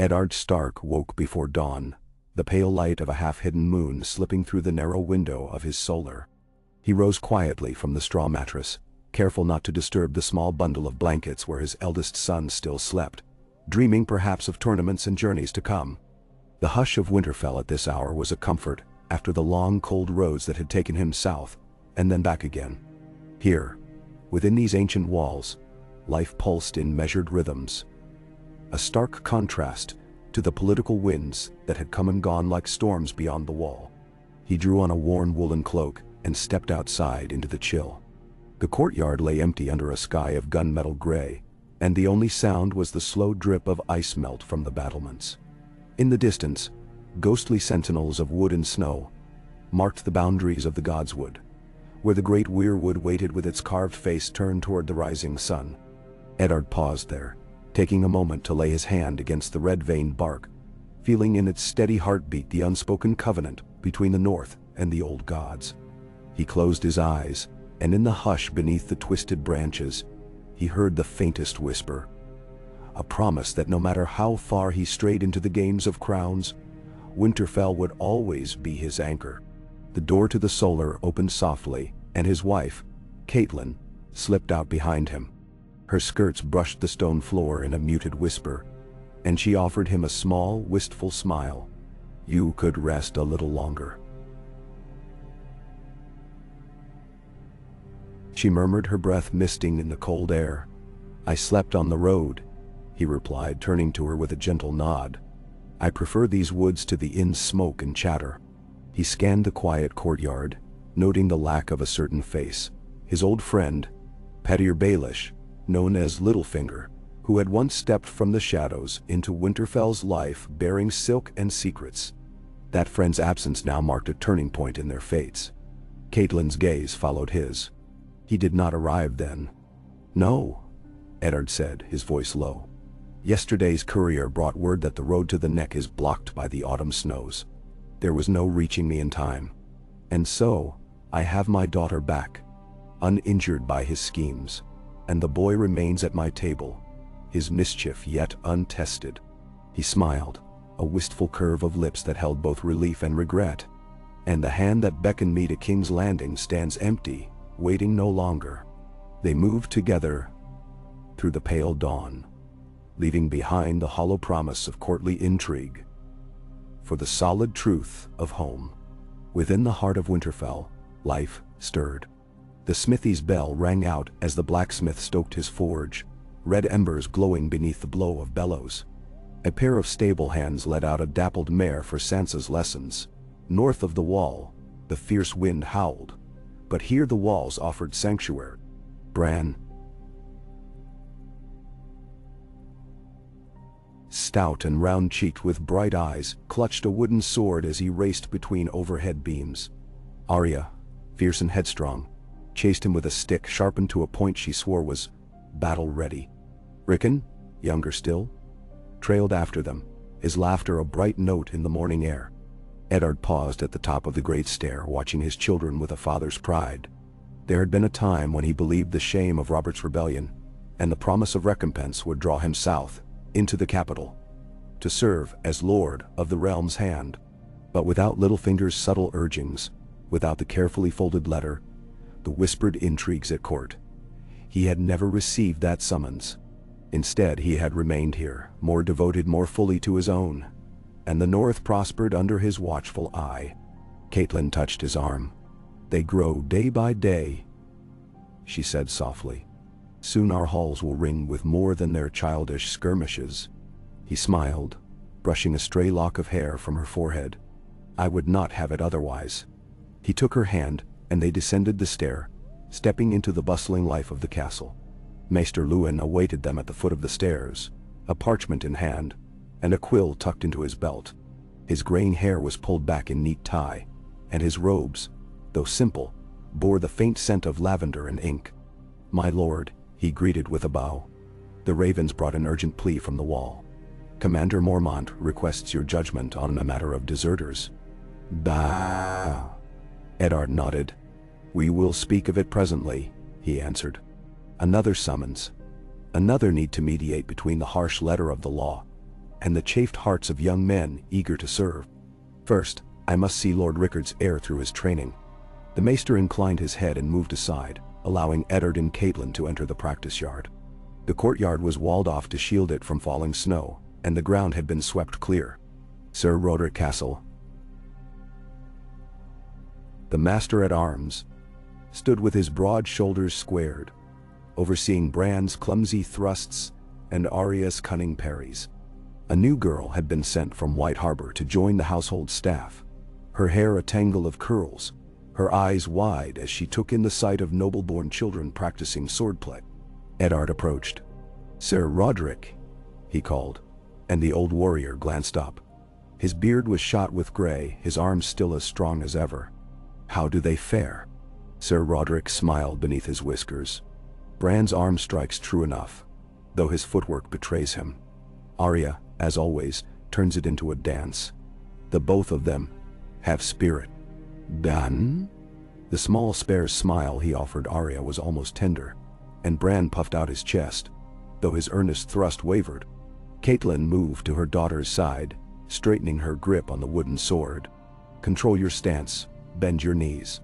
Eddard Stark woke before dawn, the pale light of a half-hidden moon slipping through the narrow window of his solar. He rose quietly from the straw mattress, careful not to disturb the small bundle of blankets where his eldest son still slept, dreaming perhaps of tournaments and journeys to come. The hush of Winterfell at this hour was a comfort after the long cold roads that had taken him south, and then back again. Here, within these ancient walls, life pulsed in measured rhythms. A stark contrast to the political winds that had come and gone like storms beyond the wall. He drew on a worn woolen cloak and stepped outside into the chill. The courtyard lay empty under a sky of gunmetal gray, and the only sound was the slow drip of ice melt from the battlements. In the distance, ghostly sentinels of wood and snow marked the boundaries of the godswood, where the great weirwood waited with its carved face turned toward the rising sun. Eddard paused there, taking a moment to lay his hand against the red-veined bark, feeling in its steady heartbeat the unspoken covenant between the North and the old gods. He closed his eyes, and in the hush beneath the twisted branches, he heard the faintest whisper. A promise that no matter how far he strayed into the games of crowns, Winterfell would always be his anchor. The door to the solar opened softly, and his wife, Catelyn, slipped out behind him. Her skirts brushed the stone floor in a muted whisper, and she offered him a small, wistful smile. "You could rest a little longer." She murmured, her breath misting in the cold air. "I slept on the road," he replied, turning to her with a gentle nod. "I prefer these woods to the inn's smoke and chatter." He scanned the quiet courtyard, noting the lack of a certain face. His old friend, Petyr Baelish, known as Littlefinger, who had once stepped from the shadows into Winterfell's life bearing silk and secrets. That friend's absence now marked a turning point in their fates. Catelyn's gaze followed his. "He did not arrive then." "No," Eddard said, his voice low. "Yesterday's courier brought word that the road to the neck is blocked by the autumn snows. There was no reaching me in time. And so, I have my daughter back, uninjured by his schemes, and the boy remains at my table, his mischief yet untested." He smiled, a wistful curve of lips that held both relief and regret. "And the hand that beckoned me to King's Landing stands empty, waiting no longer." They moved together through the pale dawn, leaving behind the hollow promise of courtly intrigue for the solid truth of home. Within the heart of Winterfell, life stirred. The smithy's bell rang out as the blacksmith stoked his forge, red embers glowing beneath the blow of bellows. A pair of stable hands led out a dappled mare for Sansa's lessons. North of the wall, the fierce wind howled, but here the walls offered sanctuary. Bran, stout and round-cheeked with bright eyes, clutched a wooden sword as he raced between overhead beams. Arya, fierce and headstrong, chased him with a stick sharpened to a point she swore was battle-ready. Rickon, younger still, trailed after them, his laughter a bright note in the morning air. Eddard paused at the top of the great stair, watching his children with a father's pride. There had been a time when he believed the shame of Robert's rebellion and the promise of recompense would draw him south, into the capital, to serve as Lord of the Realm's Hand. But without Littlefinger's subtle urgings, without the carefully folded letter, the whispered intrigues at court, he had never received that summons. Instead, he had remained here, more devoted more fully to his own, and the North prospered under his watchful eye. Catelyn touched his arm. "They grow day by day," she said softly. "Soon our halls will ring with more than their childish skirmishes." He smiled, brushing a stray lock of hair from her forehead. "I would not have it otherwise." He took her hand, and they descended the stair, stepping into the bustling life of the castle. Maester Luwin awaited them at the foot of the stairs, a parchment in hand, and a quill tucked into his belt. His graying hair was pulled back in neat tie, and his robes, though simple, bore the faint scent of lavender and ink. "My lord," he greeted with a bow. The ravens brought an urgent plea from the wall. "Commander Mormont requests your judgment on a matter of deserters." "Bah!" Eddard nodded. "We will speak of it presently," he answered. "Another summons. Another need to mediate between the harsh letter of the law and the chafed hearts of young men eager to serve. First, I must see Lord Rickard's heir through his training. The maester inclined his head and moved aside, allowing Eddard and Catelyn to enter the practice yard. The courtyard was walled off to shield it from falling snow, and the ground had been swept clear. Sir Roderick Castle, the master-at-arms, stood with his broad shoulders squared, overseeing Bran's clumsy thrusts and Arya's cunning parries. A new girl had been sent from White Harbor to join the household staff, her hair a tangle of curls, her eyes wide as she took in the sight of noble-born children practicing swordplay. Eddard approached. "Sir Roderick," he called, and the old warrior glanced up. His beard was shot with gray, his arms still as strong as ever. "How do they fare?" Sir Roderick smiled beneath his whiskers. "Bran's arm strikes true enough, though his footwork betrays him. Arya, as always, turns it into a dance. The both of them have spirit." "Done?" The small spare smile he offered Arya was almost tender, and Bran puffed out his chest, though his earnest thrust wavered. Catelyn moved to her daughter's side, straightening her grip on the wooden sword. "Control your stance, bend your knees."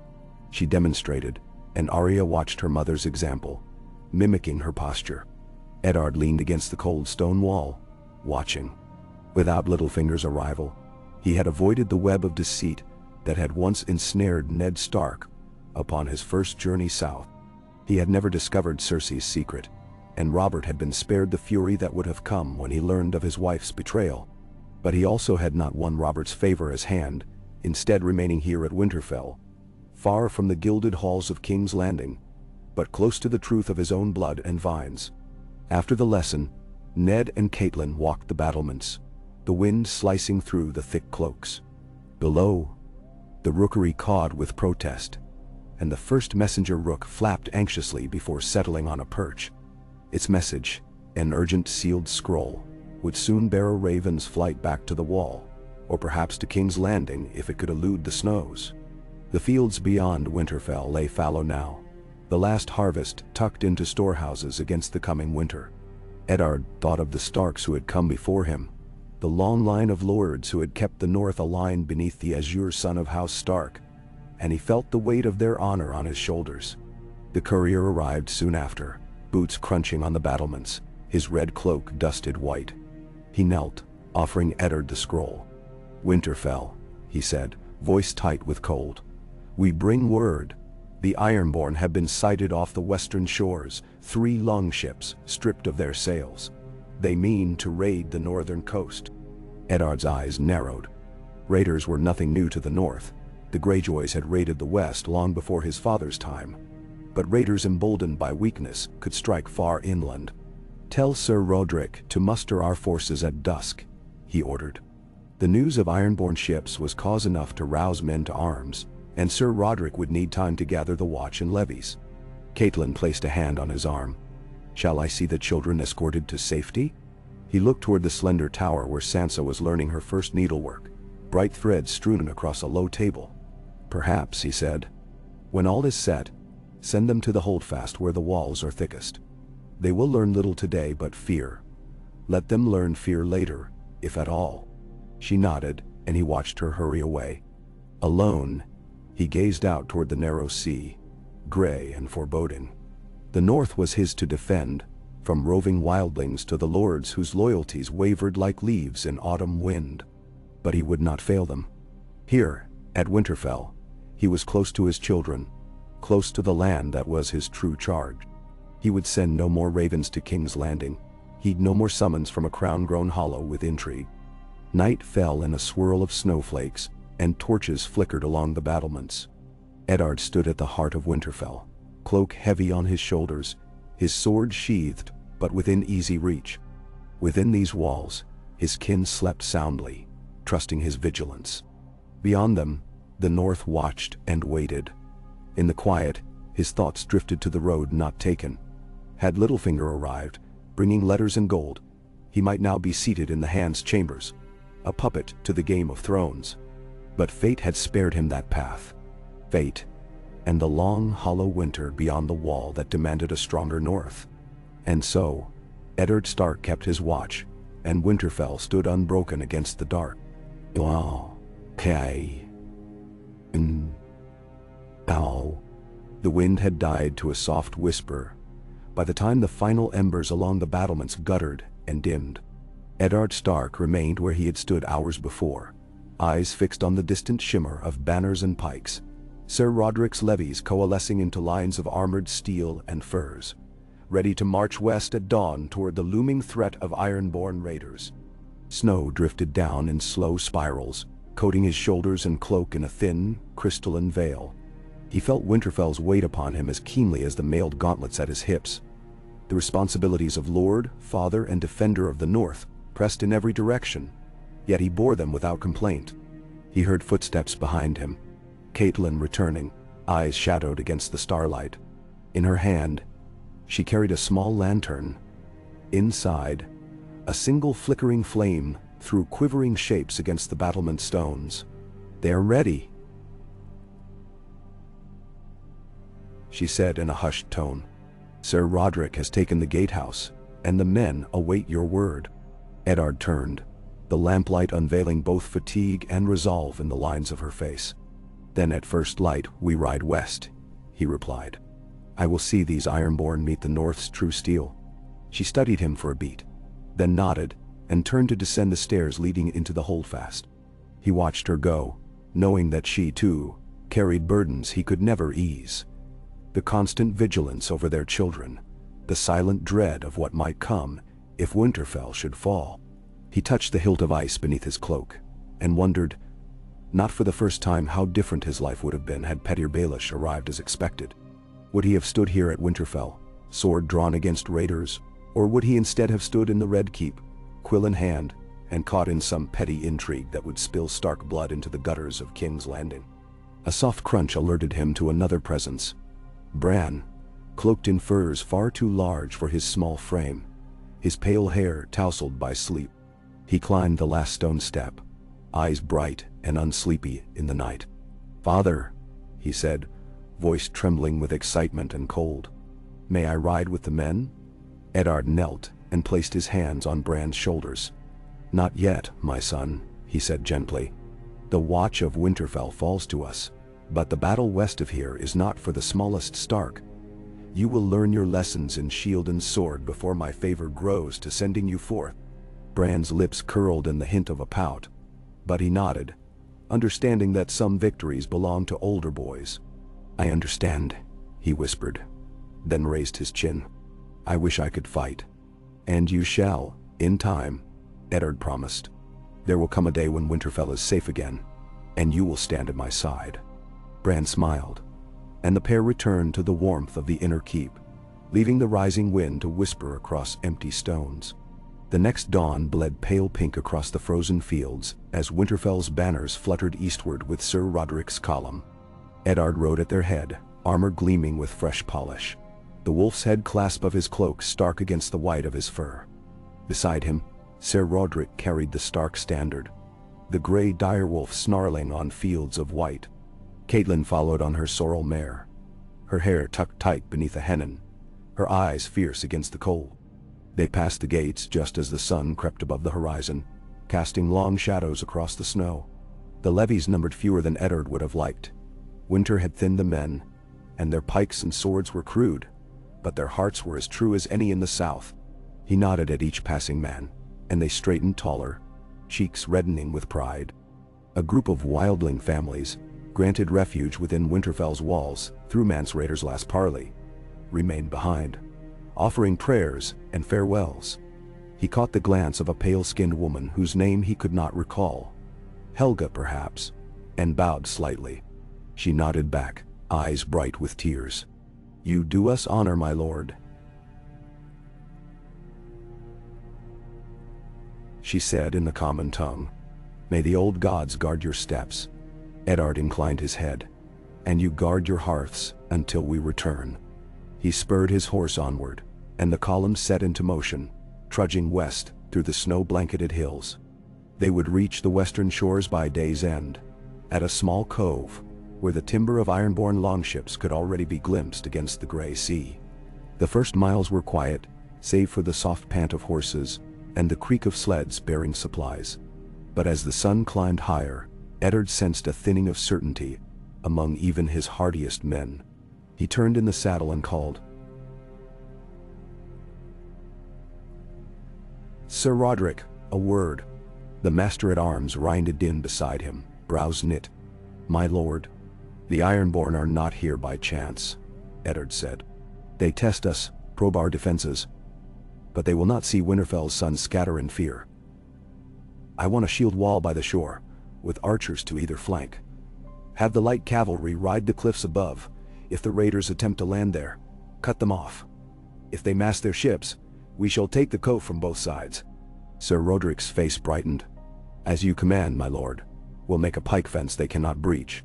She demonstrated, and Arya watched her mother's example, mimicking her posture. Eddard leaned against the cold stone wall, watching. Without Littlefinger's arrival, he had avoided the web of deceit that had once ensnared Ned Stark upon his first journey south. He had never discovered Cersei's secret, and Robert had been spared the fury that would have come when he learned of his wife's betrayal. But he also had not won Robert's favor as hand, instead remaining here at Winterfell, far from the gilded halls of King's Landing, but close to the truth of his own blood and vines. After the lesson, Ned and Catelyn walked the battlements, the wind slicing through the thick cloaks. Below, the rookery cawed with protest, and the first messenger rook flapped anxiously before settling on a perch. Its message, an urgent sealed scroll, would soon bear a raven's flight back to the wall, or perhaps to King's Landing if it could elude the snows. The fields beyond Winterfell lay fallow now, the last harvest tucked into storehouses against the coming winter. Eddard thought of the Starks who had come before him, the long line of lords who had kept the north aligned beneath the azure sun of House Stark, and he felt the weight of their honor on his shoulders. The courier arrived soon after, boots crunching on the battlements, his red cloak dusted white. He knelt, offering Eddard the scroll. "Winterfell," he said, voice tight with cold. "We bring word. The Ironborn have been sighted off the western shores, 3 longships stripped of their sails. They mean to raid the northern coast." Eddard's eyes narrowed. Raiders were nothing new to the north. The Greyjoys had raided the west long before his father's time. But raiders emboldened by weakness could strike far inland. "Tell Sir Roderick to muster our forces at dusk," he ordered. The news of Ironborn ships was cause enough to rouse men to arms, and Sir Roderick would need time to gather the watch and levies. Catelyn placed a hand on his arm. "Shall I see the children escorted to safety?" He looked toward the slender tower where Sansa was learning her first needlework, bright threads strewn across a low table. "Perhaps," he said. "When all is set, send them to the holdfast where the walls are thickest. They will learn little today but fear. Let them learn fear later, if at all." She nodded, and he watched her hurry away. Alone, he gazed out toward the narrow sea, gray and foreboding. The north was his to defend, from roving wildlings to the lords whose loyalties wavered like leaves in autumn wind. But he would not fail them. Here, at Winterfell, he was close to his children, close to the land that was his true charge. He would send no more ravens to King's Landing, heed no more summons from a crown grown hollow with intrigue. Night fell in a swirl of snowflakes, and torches flickered along the battlements. Eddard stood at the heart of Winterfell, cloak heavy on his shoulders, his sword sheathed but within easy reach. Within these walls, his kin slept soundly, trusting his vigilance. Beyond them, the north watched and waited. In the quiet, his thoughts drifted to the road not taken. Had Littlefinger arrived, bringing letters and gold, he might now be seated in the Hand's chambers, a puppet to the Game of Thrones. But fate had spared him that path. Fate, and the long, hollow winter beyond the wall that demanded a stronger north. And so, Eddard Stark kept his watch, and Winterfell stood unbroken against the dark. Wow. Kai. Ow. The wind had died to a soft whisper. By the time the final embers along the battlements guttered and dimmed, Eddard Stark remained where he had stood hours before, eyes fixed on the distant shimmer of banners and pikes, Sir Roderick's levies coalescing into lines of armored steel and furs, ready to march west at dawn toward the looming threat of ironborn raiders. Snow drifted down in slow spirals, coating his shoulders and cloak in a thin, crystalline veil. He felt Winterfell's weight upon him as keenly as the mailed gauntlets at his hips. The responsibilities of Lord, Father, and Defender of the North pressed in every direction, yet he bore them without complaint. He heard footsteps behind him. Catelyn returning, eyes shadowed against the starlight. In her hand, she carried a small lantern. Inside, a single flickering flame threw quivering shapes against the battlement stones. "They're ready," she said in a hushed tone. "Sir Roderick has taken the gatehouse, and the men await your word." Eddard turned, the lamplight unveiling both fatigue and resolve in the lines of her face. "Then at first light we ride west," he replied. "I will see these Ironborn meet the North's true steel." She studied him for a beat, then nodded, and turned to descend the stairs leading into the holdfast. He watched her go, knowing that she, too, carried burdens he could never ease. The constant vigilance over their children, the silent dread of what might come if Winterfell should fall. He touched the hilt of ice beneath his cloak, and wondered, not for the first time, how different his life would have been had Petyr Baelish arrived as expected. Would he have stood here at Winterfell, sword drawn against raiders, or would he instead have stood in the Red Keep, quill in hand, and caught in some petty intrigue that would spill Stark blood into the gutters of King's Landing? A soft crunch alerted him to another presence. Bran, cloaked in furs far too large for his small frame, his pale hair tousled by sleep. He climbed the last stone step, eyes bright and unsleepy in the night. "Father," he said, voice trembling with excitement and cold. "May I ride with the men?" Eddard knelt and placed his hands on Bran's shoulders. "Not yet, my son," he said gently. "The watch of Winterfell falls to us, but the battle west of here is not for the smallest Stark. You will learn your lessons in shield and sword before my favor grows to sending you forth." Bran's lips curled in the hint of a pout, but he nodded, understanding that some victories belong to older boys. "I understand," he whispered, then raised his chin. "I wish I could fight." "And you shall, in time," Eddard promised. "There will come a day when Winterfell is safe again, and you will stand at my side." Bran smiled, and the pair returned to the warmth of the inner keep, leaving the rising wind to whisper across empty stones. The next dawn bled pale pink across the frozen fields as Winterfell's banners fluttered eastward with Sir Roderick's column. Eddard rode at their head, armor gleaming with fresh polish, the wolf's head clasp of his cloak stark against the white of his fur. Beside him, Sir Roderick carried the Stark standard, the gray direwolf snarling on fields of white. Catelyn followed on her sorrel mare, her hair tucked tight beneath a hennin, her eyes fierce against the cold. They passed the gates just as the sun crept above the horizon, casting long shadows across the snow. The levies numbered fewer than Eddard would have liked. Winter had thinned the men, and their pikes and swords were crude, but their hearts were as true as any in the south. He nodded at each passing man, and they straightened taller, cheeks reddening with pride. A group of wildling families, granted refuge within Winterfell's walls through Mance Raider's last parley, remained behind, offering prayers and farewells. He caught the glance of a pale-skinned woman whose name he could not recall, Helga perhaps, and bowed slightly. She nodded back, eyes bright with tears. "You do us honor, my lord," she said in the common tongue. "May the old gods guard your steps." Eddard inclined his head. "And you guard your hearths until we return." He spurred his horse onward, and the column set into motion, trudging west through the snow-blanketed hills. They would reach the western shores by day's end, at a small cove where the timber of Ironborn longships could already be glimpsed against the gray sea. The first miles were quiet, save for the soft pant of horses, and the creak of sleds bearing supplies. But as the sun climbed higher, Eddard sensed a thinning of certainty among even his hardiest men. He turned in the saddle and called, "Sir Roderick, a word." The master-at-arms reined in beside him, brows knit. "My lord, the Ironborn are not here by chance," Eddard said. "They test us, probe our defenses, but they will not see Winterfell's sons scatter in fear. I want a shield wall by the shore, with archers to either flank. Have the light cavalry ride the cliffs above. If the raiders attempt to land there, cut them off. If they mass their ships, we shall take the cove from both sides." Sir Roderick's face brightened. "As you command, my lord. We'll make a pike fence they cannot breach."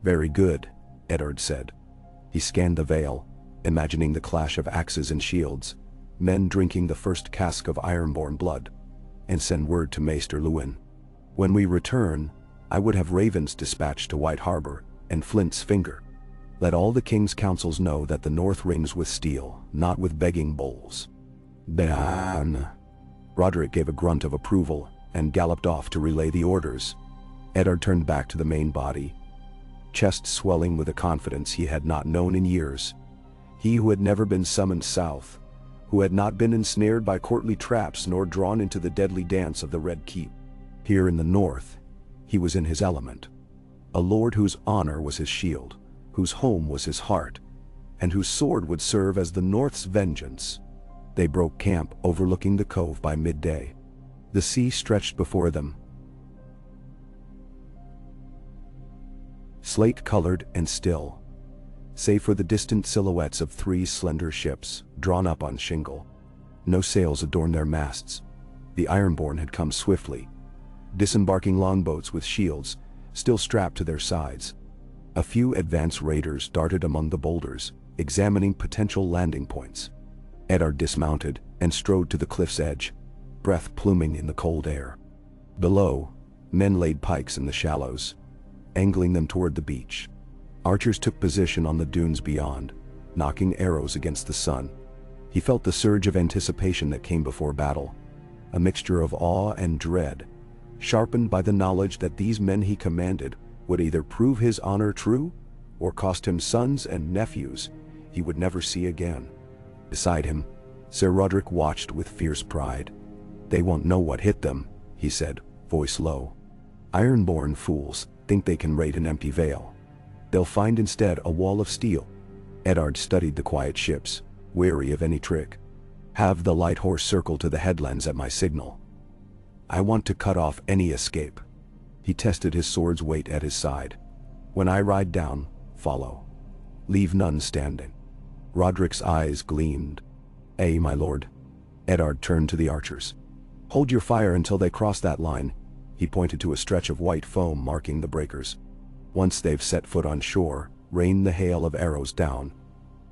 "Very good," Eddard said. He scanned the vale, imagining the clash of axes and shields, men drinking the first cask of Ironborn blood, and send word to Maester Lewin. "When we return, I would have ravens dispatched to White Harbor and Flint's Finger. Let all the king's councils know that the north rings with steel, not with begging bowls." "Ben." Roderick gave a grunt of approval and galloped off to relay the orders. Eddard turned back to the main body, chest swelling with a confidence he had not known in years. He who had never been summoned south, who had not been ensnared by courtly traps nor drawn into the deadly dance of the Red Keep. Here in the north, he was in his element. A lord whose honor was his shield, whose home was his heart, and whose sword would serve as the North's vengeance. They broke camp overlooking the cove by midday. The sea stretched before them, slate-colored and still, save for the distant silhouettes of 3 slender ships drawn up on shingle. No sails adorned their masts. The Ironborn had come swiftly, disembarking longboats with shields still strapped to their sides. A few advance raiders darted among the boulders, examining potential landing points. Eddard dismounted and strode to the cliff's edge, breath pluming in the cold air. Below, men laid pikes in the shallows, angling them toward the beach. Archers took position on the dunes beyond, knocking arrows against the sun. He felt the surge of anticipation that came before battle, a mixture of awe and dread, sharpened by the knowledge that these men he commanded would either prove his honor true or cost him sons and nephews he would never see again. Beside him, Sir Roderick watched with fierce pride. "They won't know what hit them," he said, voice low. "Ironborn fools think they can raid an empty vale. They'll find instead a wall of steel." Eddard studied the quiet ships, wary of any trick. "Have the light horse circle to the headlands at my signal. I want to cut off any escape." He tested his sword's weight at his side. "When I ride down, follow. Leave none standing." Roderick's eyes gleamed. "Aye, my lord." Eddard turned to the archers. "Hold your fire until they cross that line." He pointed to a stretch of white foam marking the breakers. "Once they've set foot on shore, rain the hail of arrows down.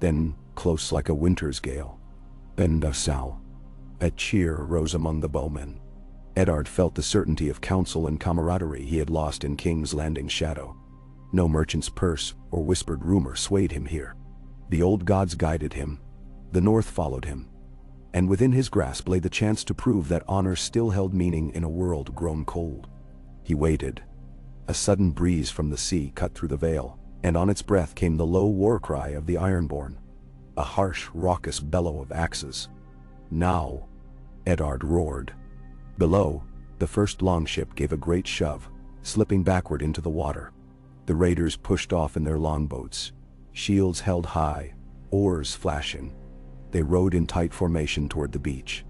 Then, close like a winter's gale. Bend us out." A cheer rose among the bowmen. Eddard felt the certainty of counsel and camaraderie he had lost in King's Landing's shadow. No merchant's purse or whispered rumor swayed him here. The old gods guided him, the north followed him, and within his grasp lay the chance to prove that honor still held meaning in a world grown cold. He waited. A sudden breeze from the sea cut through the vale, and on its breath came the low war cry of the Ironborn, a harsh, raucous bellow of axes. "Now!" Eddard roared. Below, the first longship gave a great shove, slipping backward into the water. The raiders pushed off in their longboats, shields held high, oars flashing. They rowed in tight formation toward the beach.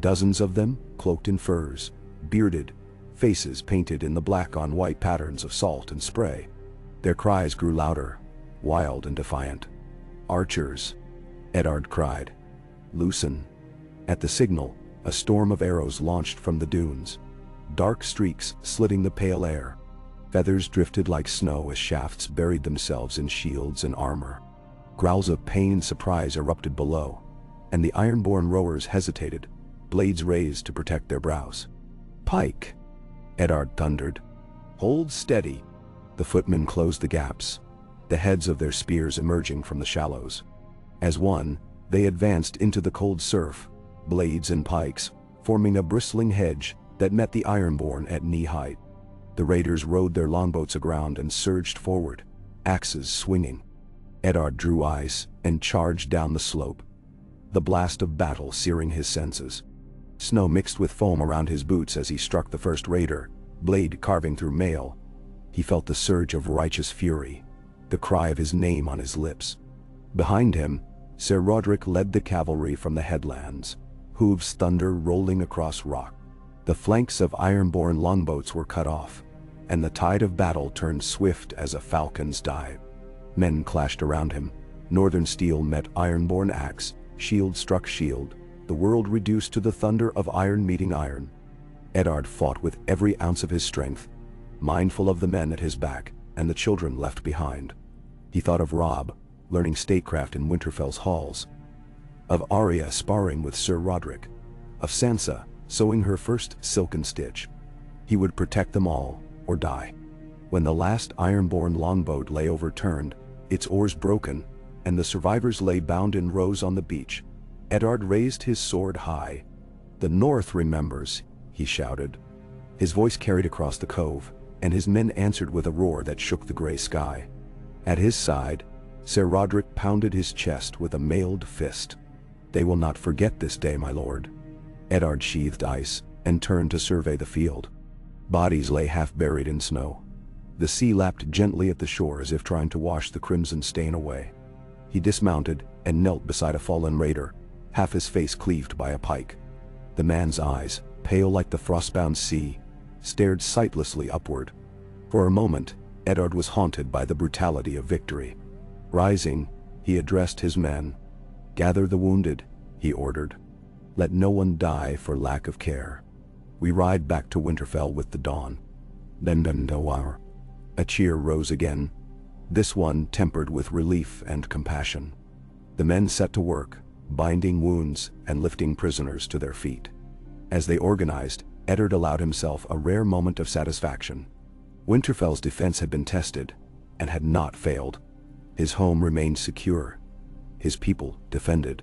Dozens of them, cloaked in furs, bearded, faces painted in the black-on-white patterns of salt and spray. Their cries grew louder, wild and defiant. "Archers!" Eddard cried. "Loosen!" At the signal, a storm of arrows launched from the dunes, dark streaks slitting the pale air. Feathers drifted like snow as shafts buried themselves in shields and armor. Growls of pain and surprise erupted below, and the Ironborn rowers hesitated, blades raised to protect their brows. "Pike!" Eddard thundered. "Hold steady!" The footmen closed the gaps, the heads of their spears emerging from the shallows. As one, they advanced into the cold surf, blades and pikes, forming a bristling hedge that met the Ironborn at knee height. The raiders rode their longboats aground and surged forward, axes swinging. Eddard drew ice and charged down the slope, the blast of battle searing his senses. Snow mixed with foam around his boots as he struck the first raider, blade carving through mail. He felt the surge of righteous fury, the cry of his name on his lips. Behind him, Ser Rodrik led the cavalry from the headlands, hooves thunder rolling across rock. The flanks of Ironborn longboats were cut off, and the tide of battle turned swift as a falcon's dive. Men clashed around him. Northern steel met Ironborn axe, shield struck shield, the world reduced to the thunder of iron meeting iron. Eddard fought with every ounce of his strength, mindful of the men at his back and the children left behind. He thought of Robb, learning statecraft in Winterfell's halls, of Arya sparring with Ser Rodrik, of Sansa sewing her first silken stitch. He would protect them all, or die. When the last Ironborn longboat lay overturned, its oars broken, and the survivors lay bound in rows on the beach, Eddard raised his sword high. "The North remembers," he shouted. His voice carried across the cove, and his men answered with a roar that shook the gray sky. At his side, Ser Rodrik pounded his chest with a mailed fist. "They will not forget this day, my lord." Eddard sheathed ice and turned to survey the field. Bodies lay half buried in snow. The sea lapped gently at the shore as if trying to wash the crimson stain away. He dismounted and knelt beside a fallen raider, half his face cleaved by a pike. The man's eyes, pale like the frostbound sea, stared sightlessly upward. For a moment, Eddard was haunted by the brutality of victory. Rising, he addressed his men. "Gather the wounded," he ordered. "Let no one die for lack of care. We ride back to Winterfell with the dawn." Then a cheer rose again, this one tempered with relief and compassion. The men set to work, binding wounds and lifting prisoners to their feet. As they organized, Eddard allowed himself a rare moment of satisfaction. Winterfell's defense had been tested, and had not failed. His home remained secure. His people defended.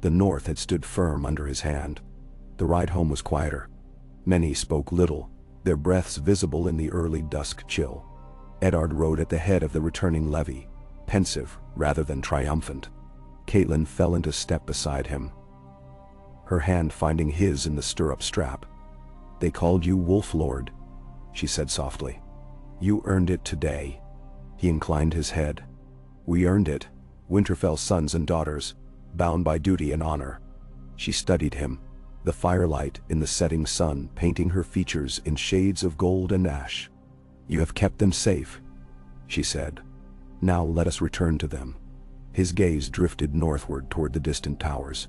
The North had stood firm under his hand. The ride home was quieter. Many spoke little, their breaths visible in the early dusk chill. Eddard rode at the head of the returning levy, pensive rather than triumphant. Catelyn fell into step beside him, her hand finding his in the stirrup strap. "They called you Wolf Lord," she said softly. "You earned it today." He inclined his head. "We earned it, Winterfell's sons and daughters, bound by duty and honor." She studied him, the firelight in the setting sun painting her features in shades of gold and ash. "You have kept them safe," she said. "Now let us return to them." His gaze drifted northward toward the distant towers,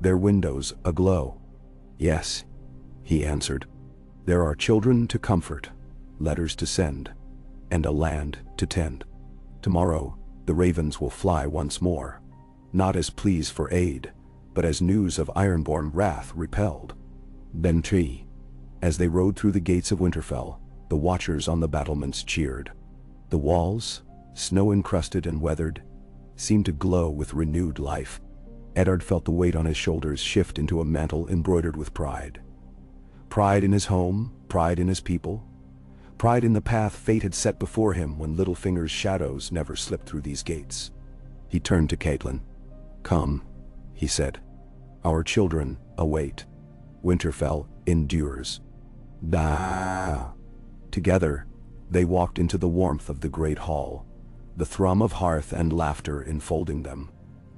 their windows aglow. "Yes," he answered. "There are children to comfort, letters to send, and a land to tend. Tomorrow, the ravens will fly once more, not as pleas for aid, but as news of Ironborn wrath repelled." Then as they rode through the gates of Winterfell, the watchers on the battlements cheered. The walls, snow-encrusted and weathered, seemed to glow with renewed life. Eddard felt the weight on his shoulders shift into a mantle embroidered with pride. Pride in his home, pride in his people, pride in the path fate had set before him when Littlefinger's shadows never slipped through these gates. He turned to Catelyn. "Come," he said. "Our children await. Winterfell endures." Da. Together, they walked into the warmth of the great hall, the thrum of hearth and laughter enfolding them.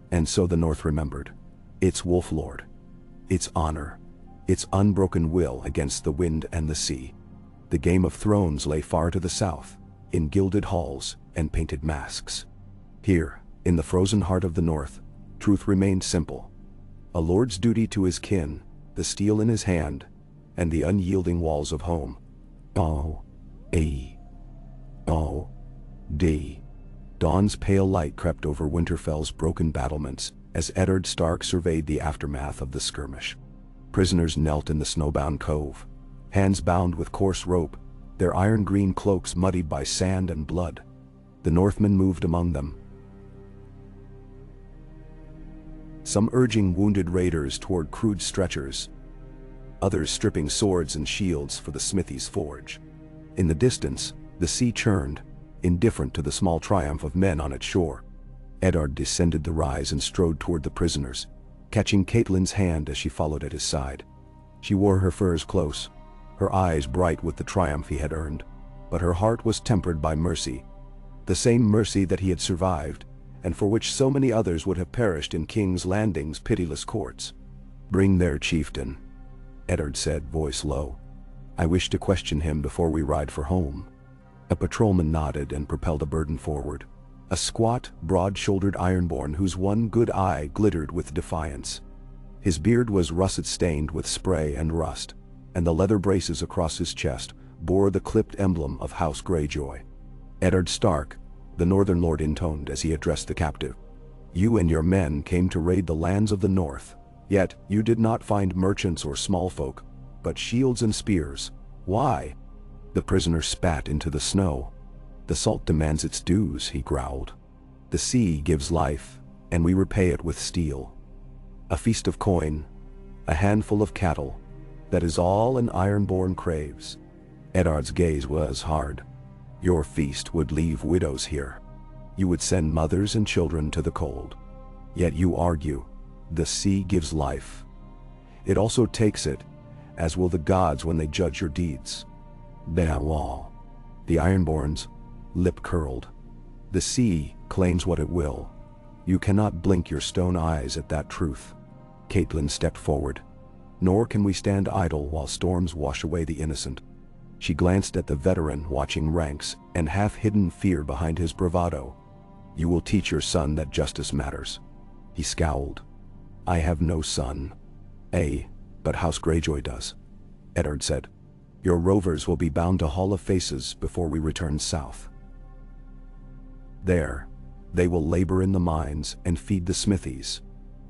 And so the North remembered. Its Wolf Lord, its honor, its unbroken will against the wind and the sea. The Game of Thrones lay far to the south, in gilded halls and painted masks. Here, in the frozen heart of the North, truth remained simple. A lord's duty to his kin, the steel in his hand, and the unyielding walls of home. O-A-O-D. Dawn's pale light crept over Winterfell's broken battlements as Eddard Stark surveyed the aftermath of the skirmish. Prisoners knelt in the snowbound cove, hands bound with coarse rope, their iron-green cloaks muddied by sand and blood. The Northmen moved among them, some urging wounded raiders toward crude stretchers, others stripping swords and shields for the smithy's forge. In the distance, the sea churned, indifferent to the small triumph of men on its shore. Eddard descended the rise and strode toward the prisoners, catching Catelyn's hand as she followed at his side. She wore her furs close, her eyes bright with the triumph he had earned, but her heart was tempered by mercy, the same mercy that he had survived, and for which so many others would have perished in King's Landing's pitiless courts. "Bring their chieftain," Eddard said, voice low. "I wish to question him before we ride for home." A patrolman nodded and propelled a burden forward. A squat, broad-shouldered ironborn whose one good eye glittered with defiance. His beard was russet-stained with spray and rust, and the leather braces across his chest bore the clipped emblem of House Greyjoy. "Eddard Stark," the Northern Lord intoned as he addressed the captive. "You and your men came to raid the lands of the North, yet you did not find merchants or small folk, but shields and spears. Why?" The prisoner spat into the snow. "The salt demands its dues," he growled. "The sea gives life, and we repay it with steel. A feast of coin, a handful of cattle, that is all an ironborn craves." Eddard's gaze was hard. "Your feast would leave widows here. You would send mothers and children to the cold. Yet you argue, the sea gives life. It also takes it, as will the gods when they judge your deeds." "Beowall." The Ironborn's lip curled. "The sea claims what it will. You cannot blink your stone eyes at that truth." Catelyn stepped forward. "Nor can we stand idle while storms wash away the innocent." She glanced at the veteran watching ranks and half-hidden fear behind his bravado. "You will teach your son that justice matters." He scowled. "I have no son." But House Greyjoy does," Eddard said. "Your rovers will be bound to Hall of Faces before we return south. There, they will labor in the mines and feed the smithies,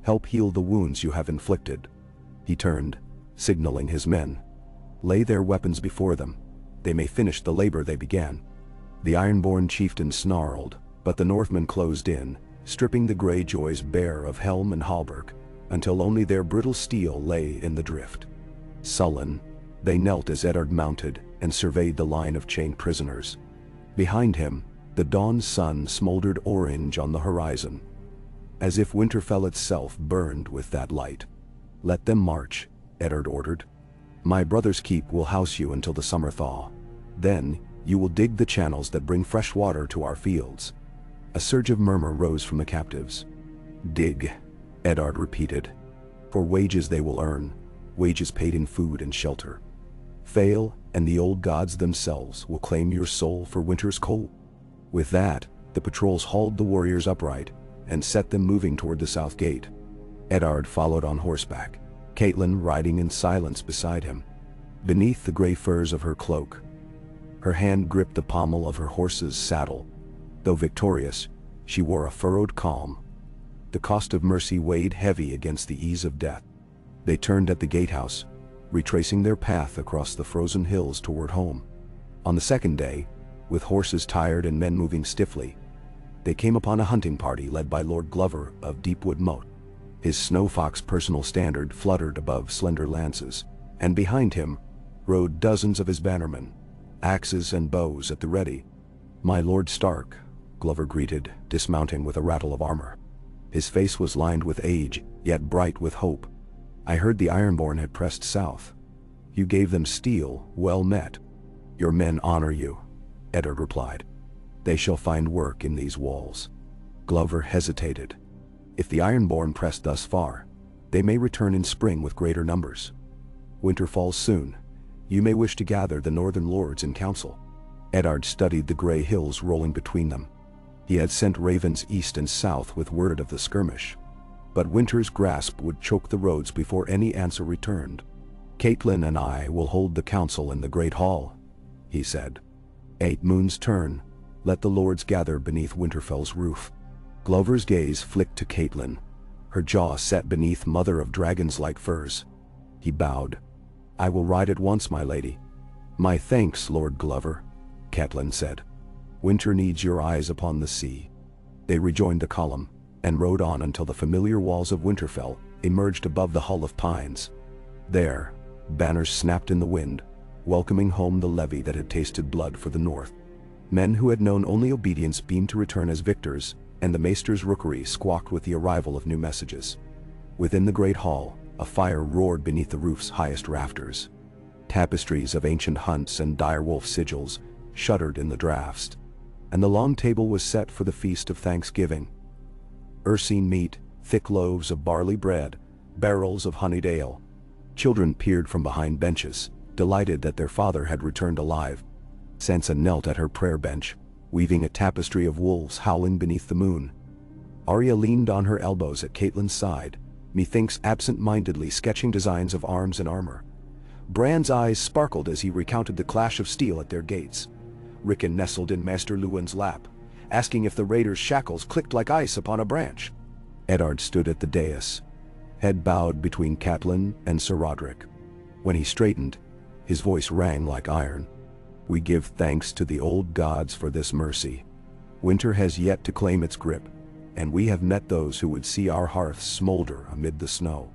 help heal the wounds you have inflicted." He turned, signaling his men. "Lay their weapons before them. They may finish the labor they began." The Ironborn chieftain snarled, but the Northmen closed in, stripping the Greyjoys bare of helm and hauberk, until only their brittle steel lay in the drift. Sullen, they knelt as Eddard mounted and surveyed the line of chained prisoners. Behind him, the dawn sun smoldered orange on the horizon, as if Winterfell itself burned with that light. "Let them march," Eddard ordered. "My brother's keep will house you until the summer thaw. Then, you will dig the channels that bring fresh water to our fields." A surge of murmur rose from the captives. "Dig," Eddard repeated. "For wages they will earn, wages paid in food and shelter. Fail, and the old gods themselves will claim your soul for winter's cold." With that, the patrols hauled the warriors upright and set them moving toward the south gate. Eddard followed on horseback, Catelyn riding in silence beside him. Beneath the gray furs of her cloak, her hand gripped the pommel of her horse's saddle. Though victorious, she wore a furrowed calm. The cost of mercy weighed heavy against the ease of death. They turned at the gatehouse, retracing their path across the frozen hills toward home. On the second day, with horses tired and men moving stiffly, they came upon a hunting party led by Lord Glover of Deepwood Moat. His Snowfox personal standard fluttered above slender lances, and behind him rode dozens of his bannermen, axes and bows at the ready. "My Lord Stark," Glover greeted, dismounting with a rattle of armor. His face was lined with age, yet bright with hope. "I heard the Ironborn had pressed south. You gave them steel, well met." "Your men honor you," Eddard replied. "They shall find work in these walls." Glover hesitated. "If the Ironborn pressed thus far, they may return in spring with greater numbers. Winter falls soon. You may wish to gather the northern lords in council." Eddard studied the gray hills rolling between them. He had sent ravens east and south with word of the skirmish, but winter's grasp would choke the roads before any answer returned. "Catelyn and I will hold the council in the great hall," he said. "8 moons turn, let the lords gather beneath Winterfell's roof." Glover's gaze flicked to Catelyn, her jaw set beneath mother of dragons-like furs. He bowed. "I will ride at once, my lady." "My thanks, Lord Glover," Catelyn said. "Winter needs your eyes upon the sea." They rejoined the column, and rode on until the familiar walls of Winterfell emerged above the hull of pines. There, Banners snapped in the wind, welcoming home the levy that had tasted blood for the north. Men who had known only obedience beamed to return as victors, and the maester's rookery squawked with the arrival of new messages. Within the great hall, a fire roared beneath the roof's highest rafters. Tapestries of ancient hunts and direwolf sigils shuddered in the draughts, and the long table was set for the feast of Thanksgiving. Ursine meat, thick loaves of barley bread, barrels of honeyed ale. Children peered from behind benches, delighted that their father had returned alive. Sansa knelt at her prayer bench, weaving a tapestry of wolves howling beneath the moon. Arya leaned on her elbows at Catelyn's side, methinks absent-mindedly sketching designs of arms and armor. Bran's eyes sparkled as he recounted the clash of steel at their gates. Rickon nestled in Maester Luwin's lap, asking if the raiders' shackles clicked like ice upon a branch. Eddard stood at the dais, head bowed between Catelyn and Sir Roderick. When he straightened, his voice rang like iron. "We give thanks to the old gods for this mercy. Winter has yet to claim its grip, and we have met those who would see our hearths smolder amid the snow.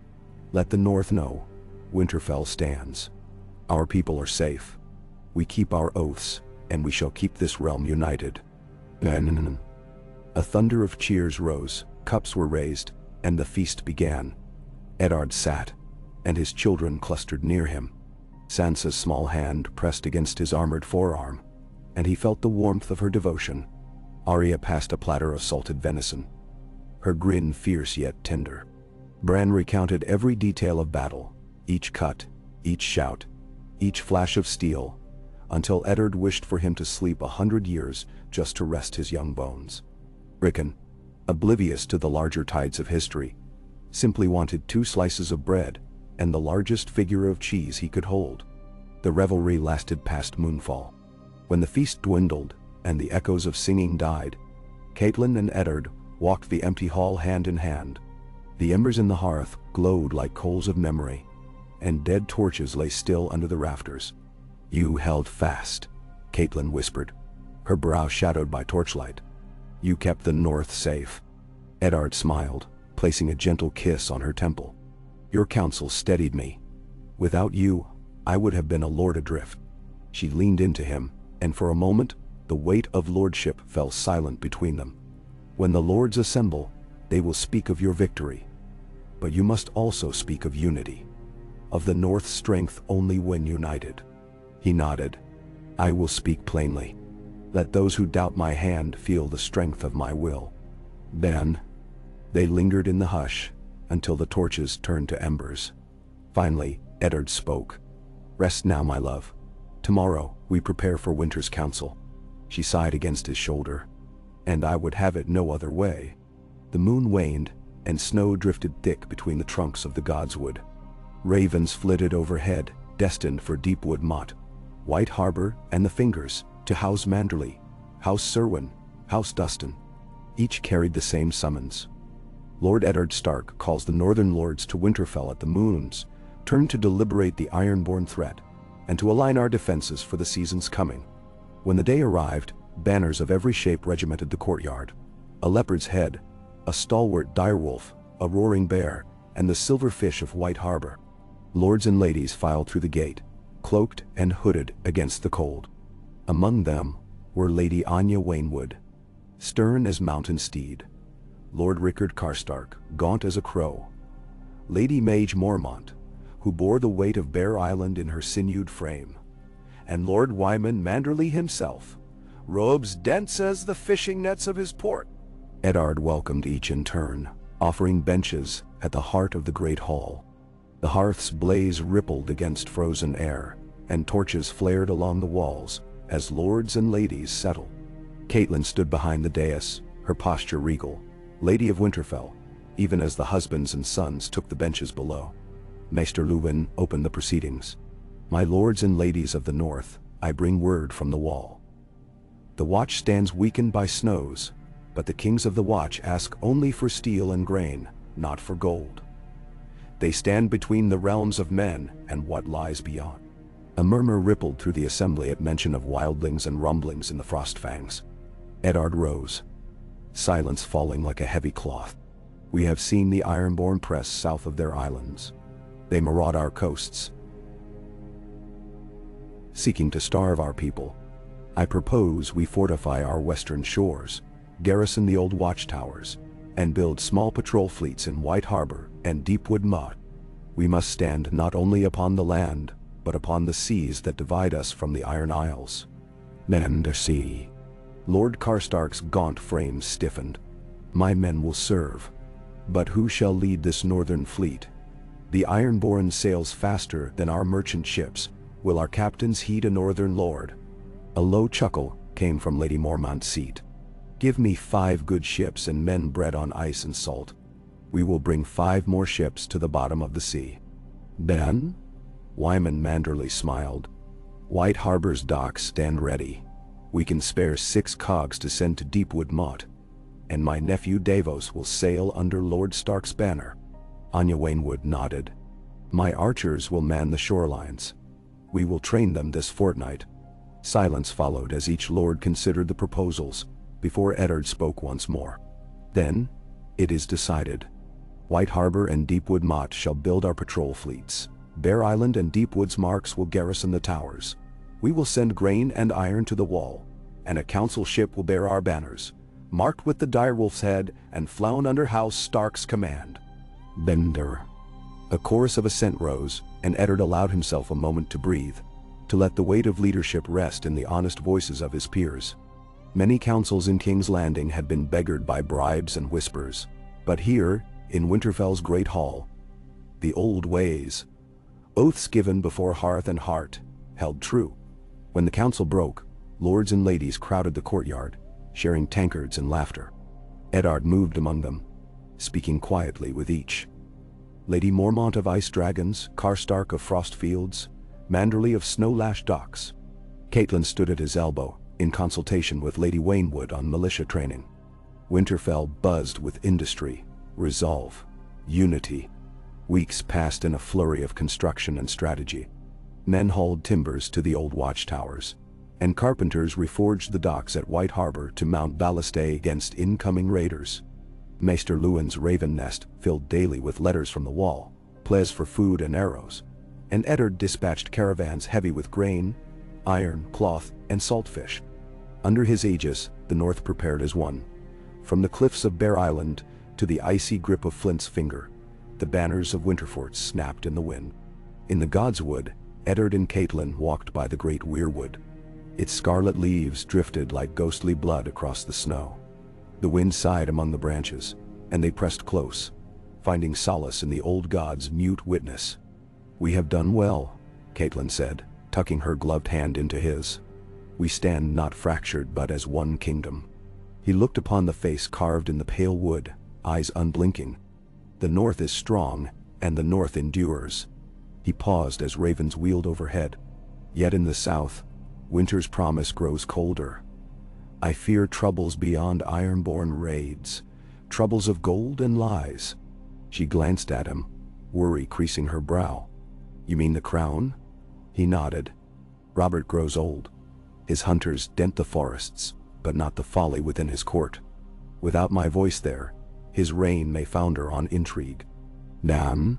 Let the North know, Winterfell stands. Our people are safe. We keep our oaths, and we shall keep this realm united." A thunder of cheers rose, cups were raised, and the feast began. Eddard sat, and his children clustered near him. Sansa's small hand pressed against his armored forearm, and he felt the warmth of her devotion. Arya passed a platter of salted venison, her grin fierce yet tender. Bran recounted every detail of battle, each cut, each shout, each flash of steel, until Eddard wished for him to sleep 100 years just to rest his young bones. Rickon, oblivious to the larger tides of history, simply wanted 2 slices of bread and the largest figure of cheese he could hold. The revelry lasted past moonfall. When the feast dwindled and the echoes of singing died, Catelyn and Eddard walked the empty hall hand in hand. The embers in the hearth glowed like coals of memory, and dead torches lay still under the rafters. "You held fast," Catelyn whispered, her brow shadowed by torchlight. "You kept the North safe." Eddard smiled, placing a gentle kiss on her temple. "Your counsel steadied me. Without you, I would have been a lord adrift." She leaned into him, and for a moment, the weight of lordship fell silent between them. "When the lords assemble, they will speak of your victory. But you must also speak of unity, of the North's strength only when united." He nodded. "I will speak plainly. Let those who doubt my hand feel the strength of my will." Then, they lingered in the hush until the torches turned to embers. Finally, Eddard spoke. "Rest now, my love. Tomorrow, we prepare for winter's council." She sighed against his shoulder. "And I would have it no other way." The moon waned, and snow drifted thick between the trunks of the godswood. Ravens flitted overhead, destined for Deepwood Motte, White Harbor, and the Fingers, to House Manderley, House Serwyn, House Dustin. Each carried the same summons. Lord Eddard Stark calls the Northern Lords to Winterfell at the moon's turn to deliberate the Ironborn threat, and to align our defenses for the season's coming. When the day arrived, banners of every shape regimented the courtyard. A leopard's head, a stalwart direwolf, a roaring bear, and the silver fish of White Harbor. Lords and ladies filed through the gate, cloaked and hooded against the cold. Among them were Lady Anya Waynwood, stern as mountain steed; Lord Rickard Karstark, gaunt as a crow; Lady Mage Mormont, who bore the weight of Bear Island in her sinewed frame; and Lord Wyman Manderley himself, robes dense as the fishing nets of his port. Eddard welcomed each in turn, offering benches at the heart of the great hall. The hearth's blaze rippled against frozen air, and torches flared along the walls as lords and ladies settled. Catelyn stood behind the dais, her posture regal, Lady of Winterfell, even as the husbands and sons took the benches below. Maester Luwin opened the proceedings. "My lords and ladies of the North, I bring word from the Wall. The Watch stands weakened by snows, but the kings of the Watch ask only for steel and grain, not for gold. They stand between the realms of men and what lies beyond." A murmur rippled through the assembly at mention of wildlings and rumblings in the Frostfangs. Eddard rose, silence falling like a heavy cloth. "We have seen the Ironborn press south of their islands. They maraud our coasts. seeking to starve our people. I propose we fortify our western shores, garrison the old watchtowers, and build small patrol fleets in White Harbor and Deepwood Motte. We must stand not only upon the land, but upon the seas that divide us from the Iron Isles. Men to sea. Lord Karstark's gaunt frame stiffened. My men will serve. But who shall lead this northern fleet? The Ironborn sails faster than our merchant ships. Will our captains heed a northern lord? A low chuckle came from Lady Mormont's seat. Give me 5 good ships and men bred on ice and salt. We will bring 5 more ships to the bottom of the sea. Then? Wyman Manderley smiled. White Harbor's docks stand ready. We can spare 6 cogs to send to Deepwood Motte, and my nephew Davos will sail under Lord Stark's banner. Anya Wainwood nodded. My archers will man the shorelines. We will train them this fortnight. Silence followed as each lord considered the proposals, before Eddard spoke once more. Then, it is decided. White Harbor and Deepwood Motte shall build our patrol fleets. Bear Island and Deepwood's marks will garrison the towers. We will send grain and iron to the wall, and a council ship will bear our banners, marked with the direwolf's head and flown under House Stark's command. Bender. A chorus of assent rose, and Eddard allowed himself a moment to breathe, to let the weight of leadership rest in the honest voices of his peers. Many councils in King's Landing had been beggared by bribes and whispers, but here, in Winterfell's great hall, the old ways, oaths given before hearth and heart, held true. When the council broke, lords and ladies crowded the courtyard, sharing tankards and laughter. Eddard moved among them, speaking quietly with each. Lady Mormont of Ice Dragons, Karstark of Frost Fields, Manderley of Snow-Lashed Docks. Catelyn stood at his elbow, in consultation with Lady Wainwood on militia training. Winterfell buzzed with industry, resolve, unity. Weeks passed in a flurry of construction and strategy. Men hauled timbers to the old watchtowers, and carpenters reforged the docks at White Harbor to mount ballistae against incoming raiders. Maester Luwin's raven nest filled daily with letters from the wall, pleas for food and arrows, and Eddard dispatched caravans heavy with grain, iron, cloth, and saltfish. Under his aegis, the North prepared as one. From the cliffs of Bear Island to the icy grip of Flint's Finger, the banners of Winterfort snapped in the wind. In the Godswood, Eddard and Catelyn walked by the great weirwood. Its scarlet leaves drifted like ghostly blood across the snow. The wind sighed among the branches, and they pressed close, finding solace in the old god's mute witness. "We have done well," Catelyn said, tucking her gloved hand into his. "We stand not fractured but as one kingdom." He looked upon the face carved in the pale wood, eyes unblinking. "The North is strong, and the North endures." He paused as ravens wheeled overhead. "Yet in the south, winter's promise grows colder. I fear troubles beyond ironborn raids, troubles of gold and lies." She glanced at him, worry creasing her brow. "You mean the crown?" He nodded. "Robert grows old. His hunters dent the forests, but not the folly within his court. Without my voice there, his reign may founder on intrigue." "Nan?"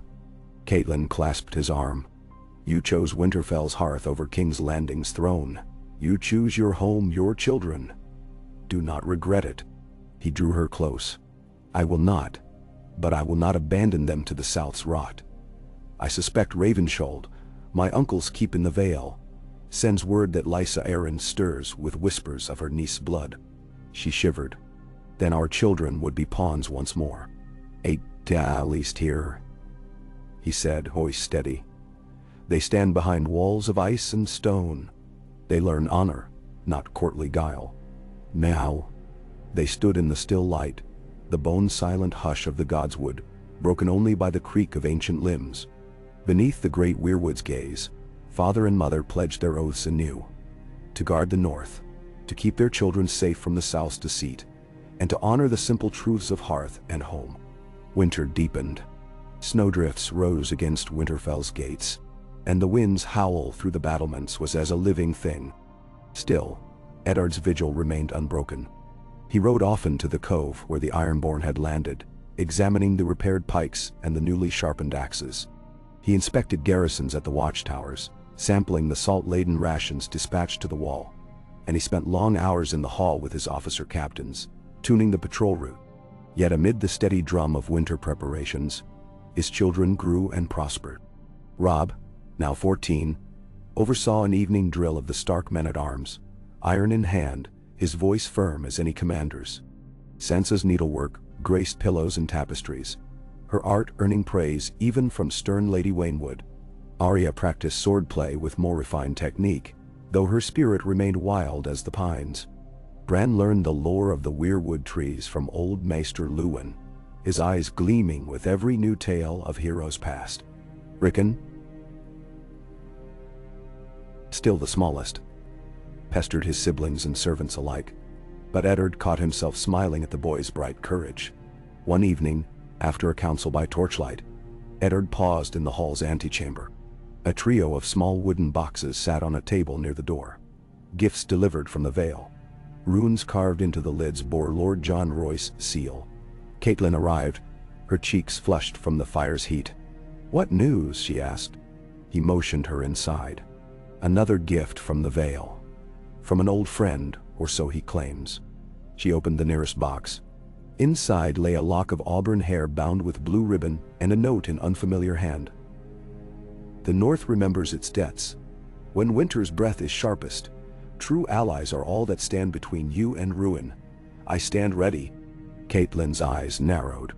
Catelyn clasped his arm. "You chose Winterfell's hearth over King's Landing's throne. You choose your home, your children. Do not regret it." He drew her close. "I will not, but I will not abandon them to the South's rot. I suspect Ravenshold, my uncle's keep in the Vale, sends word that Lysa Arryn stirs with whispers of her niece's blood." She shivered. "Then our children would be pawns once more." At least here," he said, voice steady. "They stand behind walls of ice and stone. They learn honor, not courtly guile." Now, they stood in the still light, the bone-silent hush of the Godswood, broken only by the creak of ancient limbs. Beneath the great weirwood's gaze, father and mother pledged their oaths anew. To guard the North, to keep their children safe from the South's deceit, and to honor the simple truths of hearth and home. Winter deepened. Snowdrifts rose against Winterfell's gates, and the wind's howl through the battlements was as a living thing. Still, Eddard's vigil remained unbroken. He rode often to the cove where the Ironborn had landed, examining the repaired pikes and the newly sharpened axes. He inspected garrisons at the watchtowers, sampling the salt-laden rations dispatched to the wall. And he spent long hours in the hall with his officer captains, tuning the patrol route. Yet amid the steady drum of winter preparations, his children grew and prospered. Robb, now 14, oversaw an evening drill of the Stark men-at-arms, iron in hand, his voice firm as any commander's. Sansa's needlework graced pillows and tapestries, her art earning praise even from stern Lady Waynwood. Arya practiced swordplay with more refined technique, though her spirit remained wild as the pines. Bran learned the lore of the weirwood trees from old Maester Luwin, his eyes gleaming with every new tale of heroes past. Rickon, still the smallest, pestered his siblings and servants alike, but Eddard caught himself smiling at the boy's bright courage. One evening, after a council by torchlight, Eddard paused in the hall's antechamber. A trio of small wooden boxes sat on a table near the door, gifts delivered from the Vale. Runes carved into the lids bore Lord John Royce's seal. Catelyn arrived, her cheeks flushed from the fire's heat. "What news?" she asked. He motioned her inside. "Another gift from the Vale. From an old friend, or so he claims." She opened the nearest box. Inside lay a lock of auburn hair bound with blue ribbon and a note in unfamiliar hand. "The North remembers its debts. When winter's breath is sharpest, true allies are all that stand between you and ruin. I stand ready." Catelyn's eyes narrowed.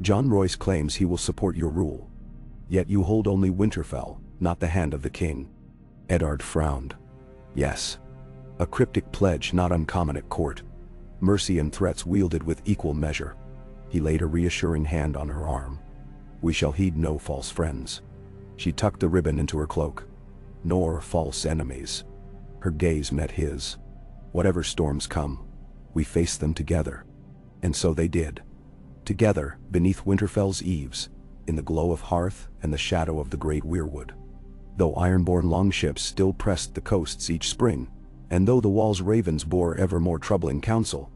"John Royce claims he will support your rule. Yet you hold only Winterfell, not the hand of the king." Eddard frowned. "Yes. A cryptic pledge not uncommon at court. Mercy and threats wielded with equal measure." He laid a reassuring hand on her arm. "We shall heed no false friends." She tucked the ribbon into her cloak. "Nor false enemies." Her gaze met his. "Whatever storms come, we face them together." And so they did. Together, beneath Winterfell's eaves, in the glow of hearth and the shadow of the great weirwood. Though ironborn longships still pressed the coasts each spring, and though the wall's ravens bore ever more troubling counsel,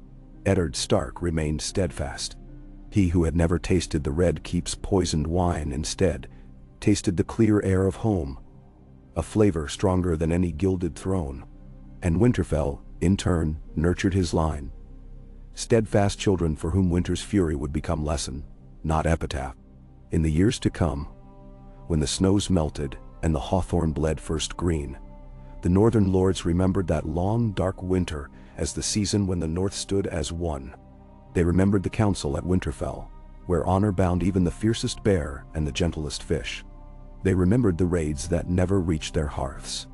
Eddard Stark remained steadfast. He who had never tasted the Red Keep's poisoned wine instead tasted the clear air of home, a flavor stronger than any gilded throne. And Winterfell, in turn, nurtured his line. Steadfast children for whom winter's fury would become lesson, not epitaph. In the years to come, when the snows melted and the hawthorn bled first green, the northern lords remembered that long, dark winter as the season when the North stood as one. They remembered the council at Winterfell, where honor bound even the fiercest bear and the gentlest fish. They remembered the raids that never reached their hearths,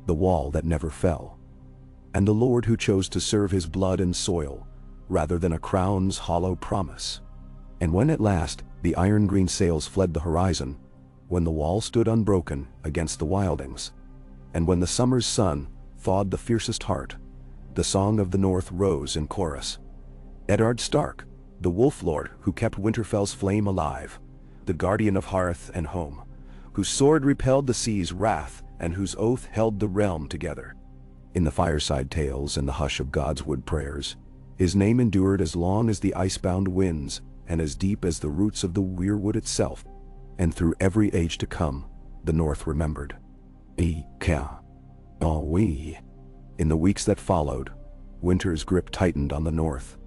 the wall that never fell, and the lord who chose to serve his blood and soil rather than a crown's hollow promise. And when at last the iron-green sails fled the horizon, when the wall stood unbroken against the wildings, and when the summer's sun thawed the fiercest heart, the song of the North rose in chorus. Eddard Stark, the Wolf Lord who kept Winterfell's flame alive, the guardian of hearth and home, whose sword repelled the sea's wrath and whose oath held the realm together. In the fireside tales and the hush of God's wood prayers, his name endured as long as the icebound winds and as deep as the roots of the weirwood itself. And through every age to come, the North remembered. We. In the weeks that followed, winter's grip tightened on the North.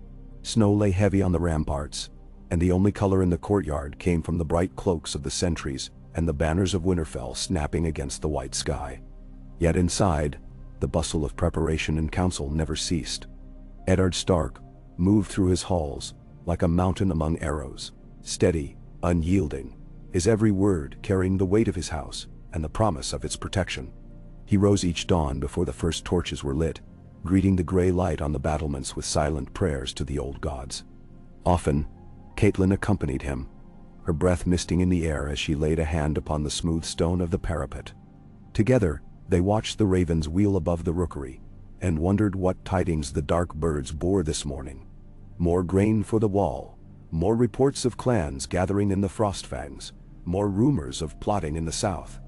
Snow lay heavy on the ramparts, and the only color in the courtyard came from the bright cloaks of the sentries and the banners of Winterfell snapping against the white sky. Yet inside, the bustle of preparation and council never ceased. Eddard Stark moved through his halls like a mountain among arrows, steady, unyielding, his every word carrying the weight of his house and the promise of its protection. He rose each dawn before the first torches were lit, greeting the gray light on the battlements with silent prayers to the old gods. Often, Catelyn accompanied him, her breath misting in the air as she laid a hand upon the smooth stone of the parapet. Together, they watched the ravens wheel above the rookery, and wondered what tidings the dark birds bore this morning. More grain for the wall, more reports of clans gathering in the Frostfangs, more rumors of plotting in the south.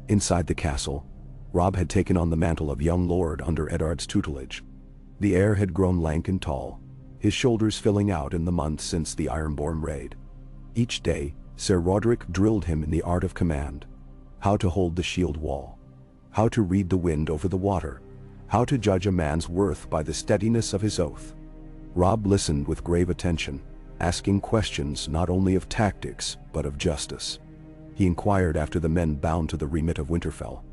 Inside the castle, Robb had taken on the mantle of young lord under Eddard's tutelage. The heir had grown lank and tall, his shoulders filling out in the months since the Ironborn raid. Each day, Ser Roderick drilled him in the art of command, how to hold the shield wall, how to read the wind over the water, how to judge a man's worth by the steadiness of his oath. Robb listened with grave attention, asking questions not only of tactics but of justice. He inquired after the men bound to the remit of Winterfell.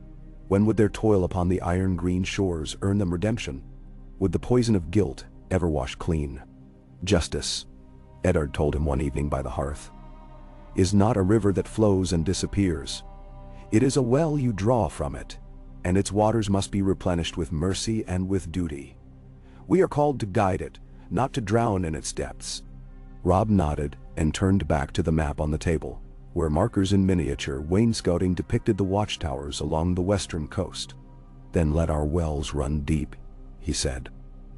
When would their toil upon the iron-green shores earn them redemption? Would the poison of guilt ever wash clean? Justice, Eddard told him one evening by the hearth, is not a river that flows and disappears. It is a well you draw from it, and its waters must be replenished with mercy and with duty. We are called to guide it, not to drown in its depths. Robb nodded and turned back to the map on the table, where markers in miniature wainscoting depicted the watchtowers along the western coast. Then let our wells run deep, he said.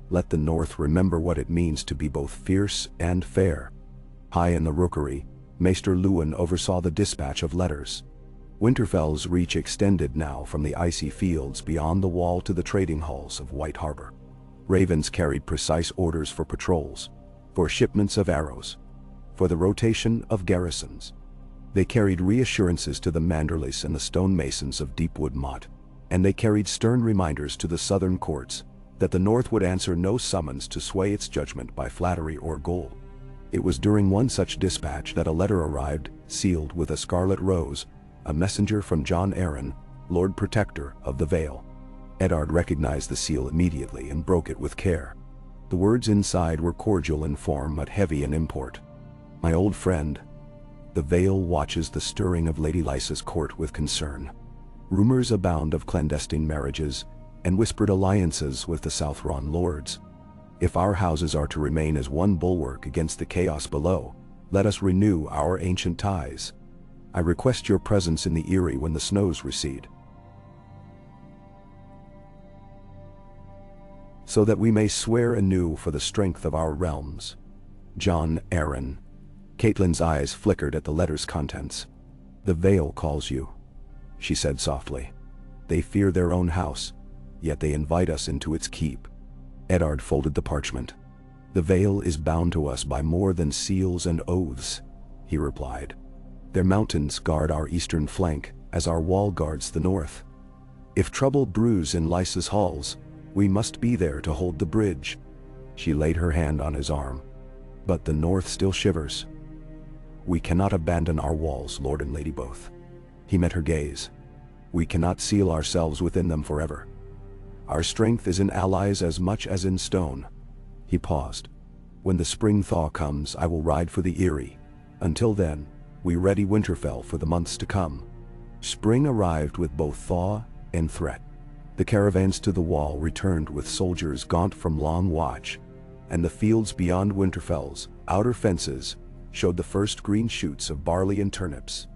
Let the North remember what it means to be both fierce and fair. High in the rookery, Maester Luwin oversaw the dispatch of letters. Winterfell's reach extended now from the icy fields beyond the wall to the trading halls of White Harbor. Ravens carried precise orders for patrols, for shipments of arrows, for the rotation of garrisons. They carried reassurances to the Manderleys and the stonemasons of Deepwood Motte, and they carried stern reminders to the southern courts that the North would answer no summons to sway its judgment by flattery or gold. It was during one such dispatch that a letter arrived, sealed with a scarlet rose, a messenger from Jon Arryn, Lord Protector of the Vale. Eddard recognized the seal immediately and broke it with care. The words inside were cordial in form but heavy in import. My old friend, the Vale watches the stirring of Lady Lysa's court with concern. Rumors abound of clandestine marriages and whispered alliances with the Southron lords. If our houses are to remain as one bulwark against the chaos below, let us renew our ancient ties. I request your presence in the Eyrie when the snows recede, so that we may swear anew for the strength of our realms. Jon Arryn. Catelyn's eyes flickered at the letter's contents. The Vale calls you, she said softly. They fear their own house, yet they invite us into its keep. Eddard folded the parchment. The Vale is bound to us by more than seals and oaths, he replied. Their mountains guard our eastern flank, as our wall guards the north. If trouble brews in Lysa's halls, we must be there to hold the bridge. She laid her hand on his arm. But the north still shivers. We cannot abandon our walls, Lord and Lady both. He met her gaze. We cannot seal ourselves within them forever. Our strength is in allies as much as in stone. He paused. When the spring thaw comes, I will ride for the Eyrie. Until then, we ready Winterfell for the months to come. Spring arrived with both thaw and threat. The caravans to the wall returned with soldiers gaunt from long watch, and the fields beyond Winterfell's outer fences showed the first green shoots of barley and turnips.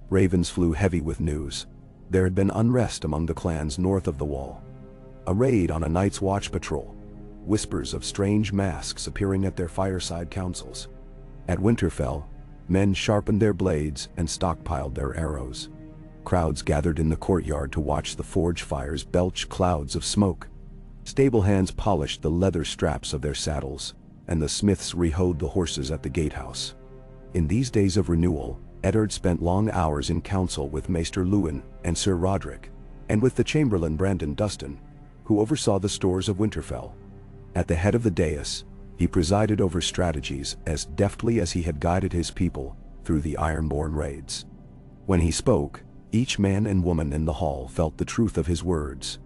Ravens flew heavy with news. There had been unrest among the clans north of the wall. A raid on a night's watch patrol. Whispers of strange masks appearing at their fireside councils. At Winterfell, men sharpened their blades and stockpiled their arrows. Crowds gathered in the courtyard to watch the forge fires belch clouds of smoke. Stable hands polished the leather straps of their saddles, and the smiths rehoed the horses at the gatehouse. In these days of renewal, Eddard spent long hours in council with Maester Luwin and Sir Roderick, and with the Chamberlain Brandon Dustin, who oversaw the stores of Winterfell. At the head of the dais, he presided over strategies as deftly as he had guided his people through the Ironborn raids. When he spoke, each man and woman in the hall felt the truth of his words.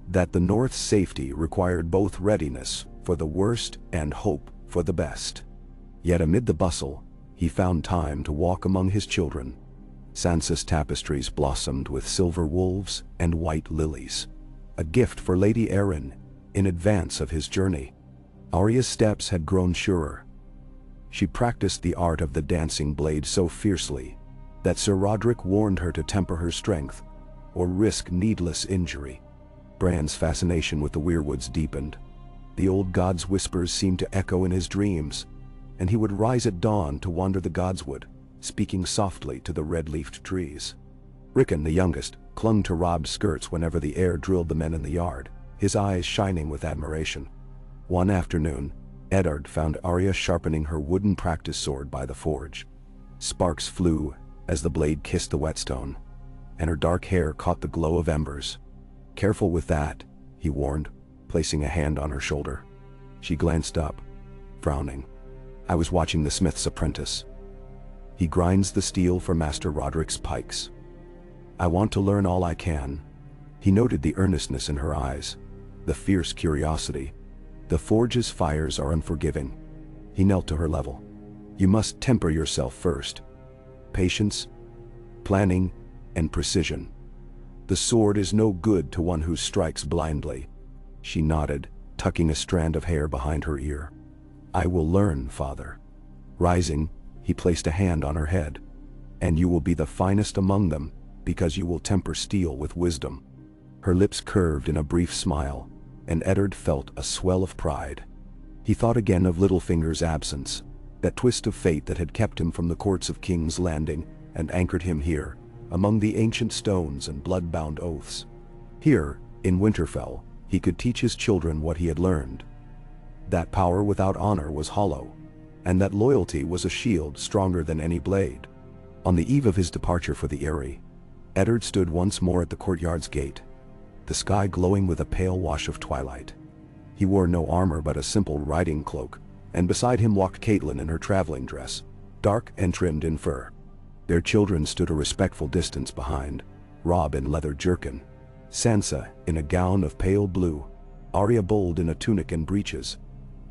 That the North's safety required both readiness for the worst and hope for the best. Yet amid the bustle, he found time to walk among his children. Sansa's tapestries blossomed with silver wolves and white lilies, a gift for Lady Arryn in advance of his journey. Arya's steps had grown surer. She practiced the art of the dancing blade so fiercely that Sir Roderick warned her to temper her strength or risk needless injury. Bran's fascination with the weirwoods deepened. The old god's whispers seemed to echo in his dreams, and he would rise at dawn to wander the godswood, speaking softly to the red-leafed trees. Rickon, the youngest, clung to Robb's skirts whenever the heir drilled the men in the yard, his eyes shining with admiration. One afternoon, Eddard found Arya sharpening her wooden practice sword by the forge. Sparks flew as the blade kissed the whetstone, and her dark hair caught the glow of embers. Careful with that, he warned, placing a hand on her shoulder. She glanced up, frowning. I was watching the smith's apprentice. He grinds the steel for Master Roderick's pikes. I want to learn all I can. He noted the earnestness in her eyes, the fierce curiosity. The forge's fires are unforgiving. He knelt to her level. You must temper yourself first. Patience, planning, and precision. The sword is no good to one who strikes blindly. She nodded, tucking a strand of hair behind her ear. I will learn, father. Rising, he placed a hand on her head. And you will be the finest among them, because you will temper steel with wisdom. Her lips curved in a brief smile, and Eddard felt a swell of pride. He thought again of Littlefinger's absence, that twist of fate that had kept him from the courts of King's Landing and anchored him here, among the ancient stones and blood-bound oaths. Here, in Winterfell, he could teach his children what he had learned. That power without honor was hollow, and that loyalty was a shield stronger than any blade. On the eve of his departure for the Eyrie, Eddard stood once more at the courtyard's gate, the sky glowing with a pale wash of twilight. He wore no armor but a simple riding cloak, and beside him walked Catelyn in her traveling dress, dark and trimmed in fur. Their children stood a respectful distance behind, Robb in leather jerkin, Sansa in a gown of pale blue, Arya bold in a tunic and breeches,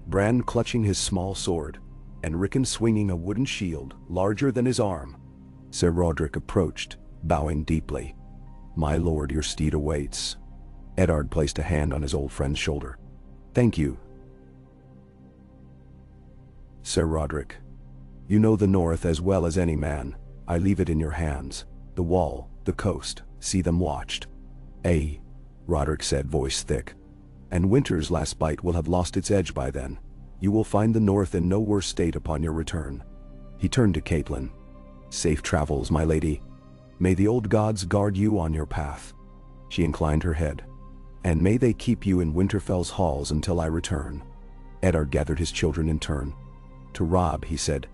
Bran clutching his small sword, and Rickon swinging a wooden shield larger than his arm. Sir Roderick approached, bowing deeply. My lord, your steed awaits. Eddard placed a hand on his old friend's shoulder. Thank you, Sir Roderick. You know the north as well as any man. I leave it in your hands. The wall, the coast, see them watched. Ay, Roderick said, voice thick. And winter's last bite will have lost its edge by then. You will find the north in no worse state upon your return. He turned to Catelyn. Safe travels, my lady. May the old gods guard you on your path. She inclined her head. And may they keep you in Winterfell's halls until I return. Eddard gathered his children in turn. To Robb he said,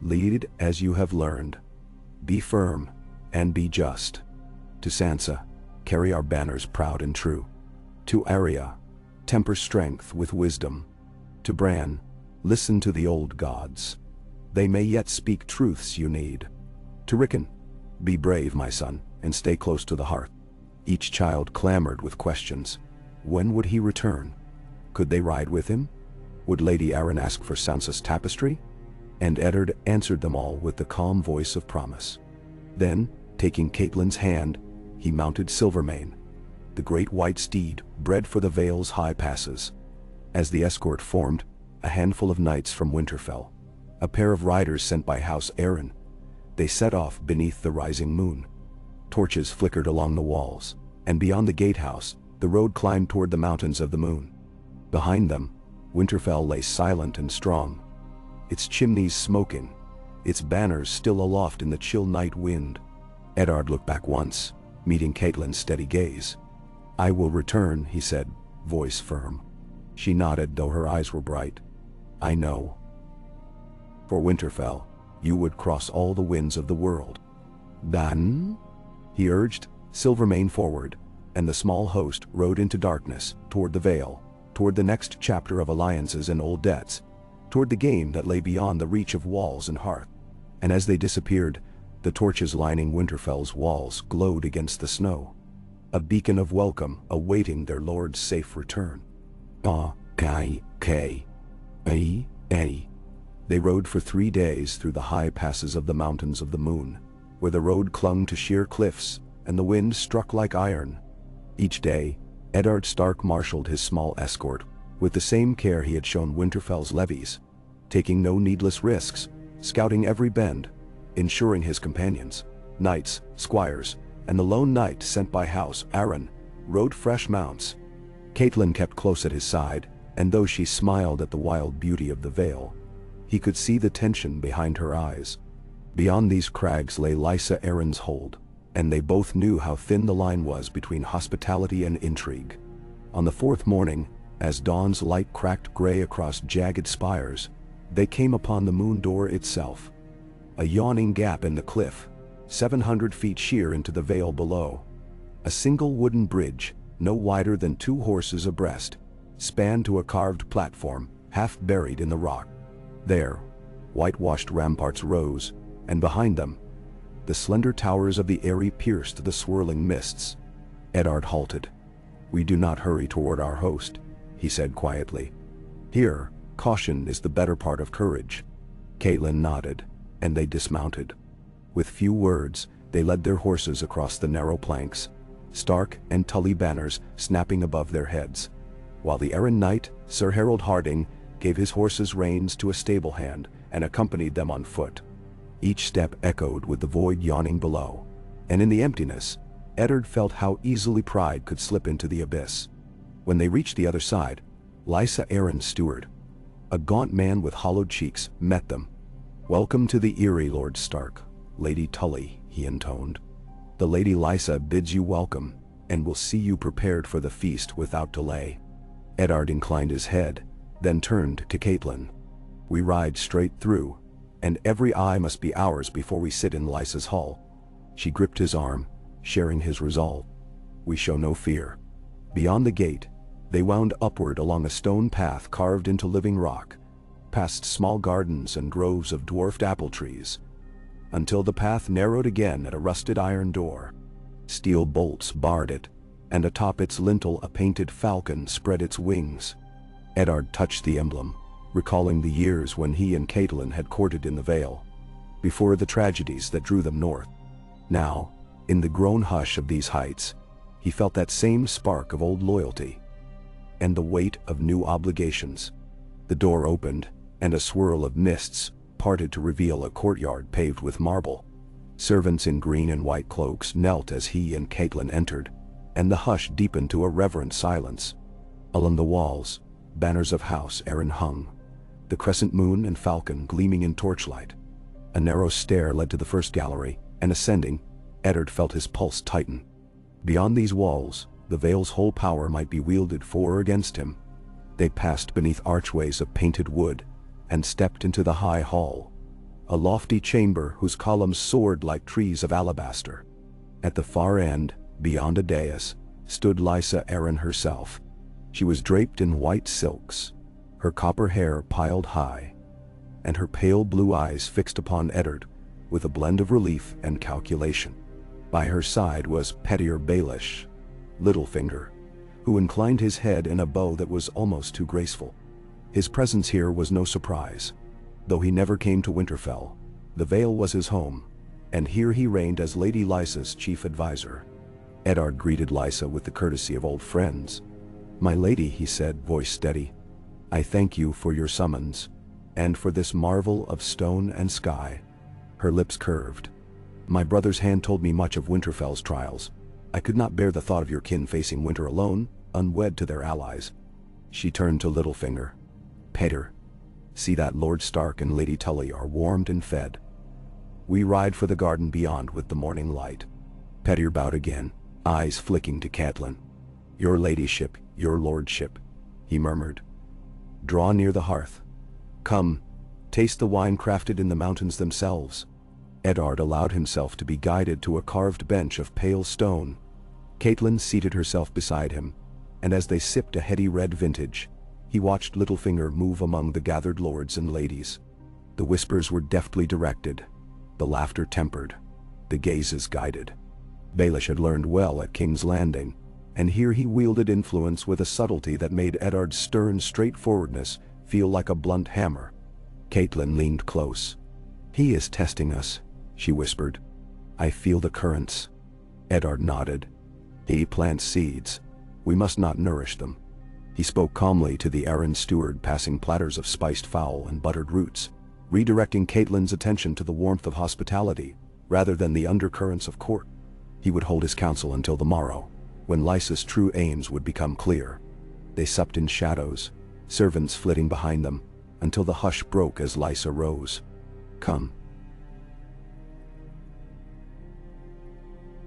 lead as you have learned. Be firm, and be just. To Sansa, carry our banners proud and true. To Arya, temper strength with wisdom. To Bran, listen to the old gods. They may yet speak truths you need. To Rickon, be brave, my son, and stay close to the hearth. Each child clamored with questions. When would he return? Could they ride with him? Would Lady Arryn ask for Sansa's tapestry? And Eddard answered them all with the calm voice of promise. Then, taking Catelyn's hand, he mounted Silvermane, the great white steed bred for the Vale's high passes. As the escort formed, a handful of knights from Winterfell, a pair of riders sent by House Arryn, they set off beneath the rising moon. Torches flickered along the walls, and beyond the gatehouse, the road climbed toward the mountains of the moon. Behind them, Winterfell lay silent and strong, its chimneys smoking, its banners still aloft in the chill night wind. Eddard looked back once, meeting Catelyn's steady gaze. I will return, he said, voice firm. She nodded, though her eyes were bright. I know. For Winterfell, you would cross all the winds of the world. Then? He urged, Silvermane forward, and the small host rode into darkness, toward the Vale, toward the next chapter of alliances and old debts, toward the game that lay beyond the reach of walls and hearth. And as they disappeared, the torches lining Winterfell's walls glowed against the snow, a beacon of welcome awaiting their lord's safe return. They rode for 3 days through the high passes of the Mountains of the Moon, where the road clung to sheer cliffs and the wind struck like iron. Each day, Eddard Stark marshaled his small escort with the same care he had shown Winterfell's levies, taking no needless risks, scouting every bend, ensuring his companions, knights, squires, and the lone knight sent by House Arryn, rode fresh mounts. Catelyn kept close at his side, and though she smiled at the wild beauty of the Vale, he could see the tension behind her eyes. Beyond these crags lay Lysa Arryn's hold, and they both knew how thin the line was between hospitality and intrigue. On the 4th morning, as dawn's light cracked gray across jagged spires, they came upon the moon door itself, a yawning gap in the cliff, 700 feet sheer into the Vale below. A single wooden bridge, no wider than 2 horses abreast, spanned to a carved platform, half buried in the rock. There, whitewashed ramparts rose, and behind them, the slender towers of the eyrie pierced the swirling mists. Eddard halted. "We do not hurry toward our host," he said quietly. "Here, caution is the better part of courage." Catelyn nodded, and they dismounted. With few words, they led their horses across the narrow planks, Stark and Tully banners snapping above their heads, while the errand knight, Sir Harold Harding, gave his horses reins to a stable hand and accompanied them on foot. Each step echoed with the void yawning below, and in the emptiness, Eddard felt how easily pride could slip into the abyss. When they reached the other side, Lysa Arryn's steward, a gaunt man with hollowed cheeks, met them. "Welcome to the Eyrie, Lord Stark, Lady Tully," he intoned. "The Lady Lysa bids you welcome, and will see you prepared for the feast without delay." Eddard inclined his head, then turned to Catelyn. "We ride straight through, and every eye must be ours before we sit in Lysa's hall." She gripped his arm, sharing his resolve. "We show no fear." Beyond the gate, they wound upward along a stone path carved into living rock, past small gardens and groves of dwarfed apple trees, until the path narrowed again at a rusted iron door. Steel bolts barred it, and atop its lintel a painted falcon spread its wings. Eddard touched the emblem, recalling the years when he and Catelyn had courted in the Vale, before the tragedies that drew them north. Now, in the grown hush of these heights, he felt that same spark of old loyalty, and the weight of new obligations. The door opened, and a swirl of mists parted to reveal a courtyard paved with marble. Servants in green and white cloaks knelt as he and Catelyn entered, and the hush deepened to a reverent silence. Along the walls, banners of House Arryn hung, the crescent moon and falcon gleaming in torchlight. A narrow stair led to the first gallery, and ascending, Eddard felt his pulse tighten. Beyond these walls, the Vale's whole power might be wielded for or against him. They passed beneath archways of painted wood, and stepped into the high hall, a lofty chamber whose columns soared like trees of alabaster. At the far end, beyond a dais, stood Lysa Arryn herself. She was draped in white silks, her copper hair piled high, and her pale blue eyes fixed upon Eddard with a blend of relief and calculation. By her side was Pettier Baelish, Littlefinger, who inclined his head in a bow that was almost too graceful. His presence here was no surprise. Though he never came to Winterfell, the Vale was his home, and here he reigned as Lady Lysa's chief advisor. Eddard greeted Lysa with the courtesy of old friends. "My lady," he said, voice steady, "I thank you for your summons, and for this marvel of stone and sky." Her lips curved. "My brother's hand told me much of Winterfell's trials. I could not bear the thought of your kin facing winter alone, unwed to their allies." She turned to Littlefinger. "Peter, see that Lord Stark and Lady Tully are warmed and fed. We ride for the garden beyond with the morning light." Pettier bowed again, eyes flicking to Catelyn. "Your ladyship, your lordship," he murmured. "Draw near the hearth. Come, taste the wine crafted in the mountains themselves." Eddard allowed himself to be guided to a carved bench of pale stone. Catelyn seated herself beside him, and as they sipped a heady red vintage, he watched Littlefinger move among the gathered lords and ladies. The whispers were deftly directed, the laughter tempered, the gazes guided. Baelish had learned well at King's Landing, and here he wielded influence with a subtlety that made Eddard's stern straightforwardness feel like a blunt hammer. Catelyn leaned close. "He is testing us," she whispered. "I feel the currents." Eddard nodded. "He plants seeds. We must not nourish them." He spoke calmly to the Arryn steward, passing platters of spiced fowl and buttered roots, redirecting Catelyn's attention to the warmth of hospitality rather than the undercurrents of court. He would hold his counsel until the morrow, when Lysa's true aims would become clear. They supped in shadows, servants flitting behind them, until the hush broke as Lysa rose. "Come,"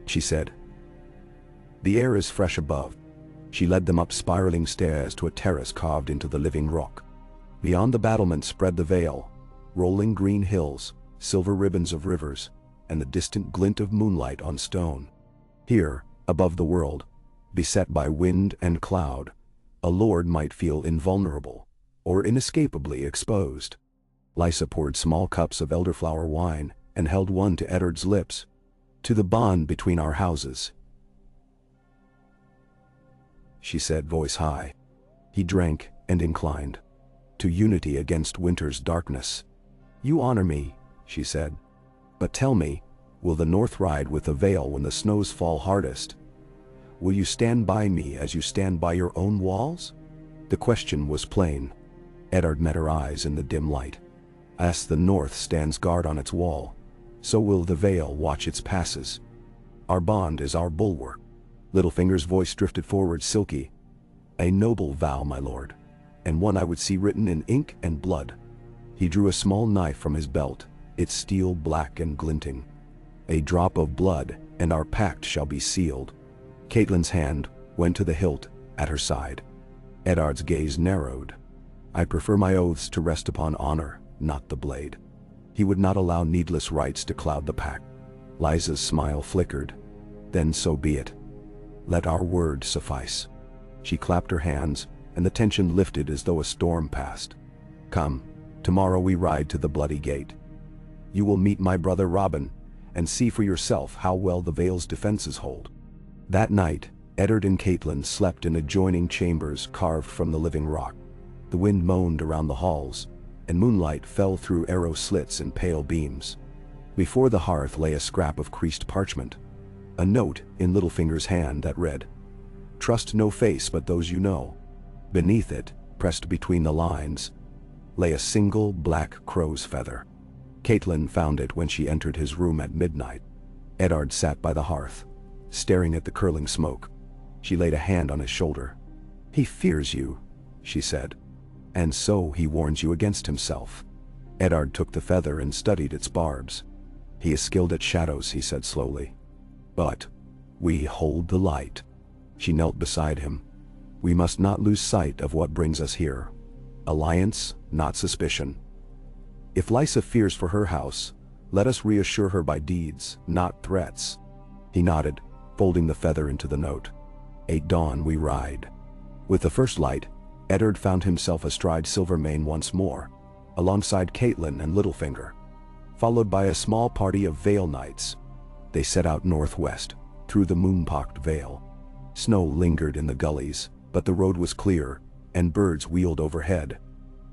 she said. "The air is fresh above." She led them up spiraling stairs to a terrace carved into the living rock. Beyond the battlement spread the Vale, rolling green hills, silver ribbons of rivers, and the distant glint of moonlight on stone. Here, above the world, beset by wind and cloud, a lord might feel invulnerable, or inescapably exposed. Lysa poured small cups of elderflower wine and held one to Eddard's lips. "To the bond between our houses," she said, voice high. He drank and inclined. "To unity against winter's darkness." "You honor me," she said. "But tell me, will the North ride with the Vale when the snows fall hardest? Will you stand by me as you stand by your own walls?" The question was plain. Eddard met her eyes in the dim light. "As the North stands guard on its wall, so will the Vale watch its passes. Our bond is our bulwark." Littlefinger's voice drifted forward, silky. "A noble vow, my lord, and one I would see written in ink and blood." He drew a small knife from his belt, its steel black and glinting. "A drop of blood, and our pact shall be sealed." Catelyn's hand went to the hilt at her side. Eddard's gaze narrowed. "I prefer my oaths to rest upon honor, not the blade." He would not allow needless rites to cloud the pact. Lysa's smile flickered. "Then so be it. Let our word suffice." She clapped her hands, and the tension lifted as though a storm passed. "Come, tomorrow we ride to the Bloody Gate. You will meet my brother Robin, and see for yourself how well the Vale's defenses hold." That night, Eddard and Catelyn slept in adjoining chambers carved from the living rock. The wind moaned around the halls, and moonlight fell through arrow slits and pale beams. Before the hearth lay a scrap of creased parchment, a note in Littlefinger's hand that read, "Trust no face but those you know." Beneath it, pressed between the lines, lay a single black crow's feather. Catelyn found it when she entered his room at midnight. Eddard sat by the hearth, staring at the curling smoke. She laid a hand on his shoulder. "He fears you," she said. "And so he warns you against himself." Eddard took the feather and studied its barbs. "He is skilled at shadows," he said slowly. "But we hold the light." She knelt beside him. "We must not lose sight of what brings us here. Alliance, not suspicion. If Lysa fears for her house, let us reassure her by deeds, not threats." He nodded, folding the feather into the note. "At dawn we ride." With the first light, Eddard found himself astride Silvermane once more, alongside Catelyn and Littlefinger, followed by a small party of Vale Knights. They set out northwest, through the moon-pocked Vale. Snow lingered in the gullies, but the road was clear, and birds wheeled overhead.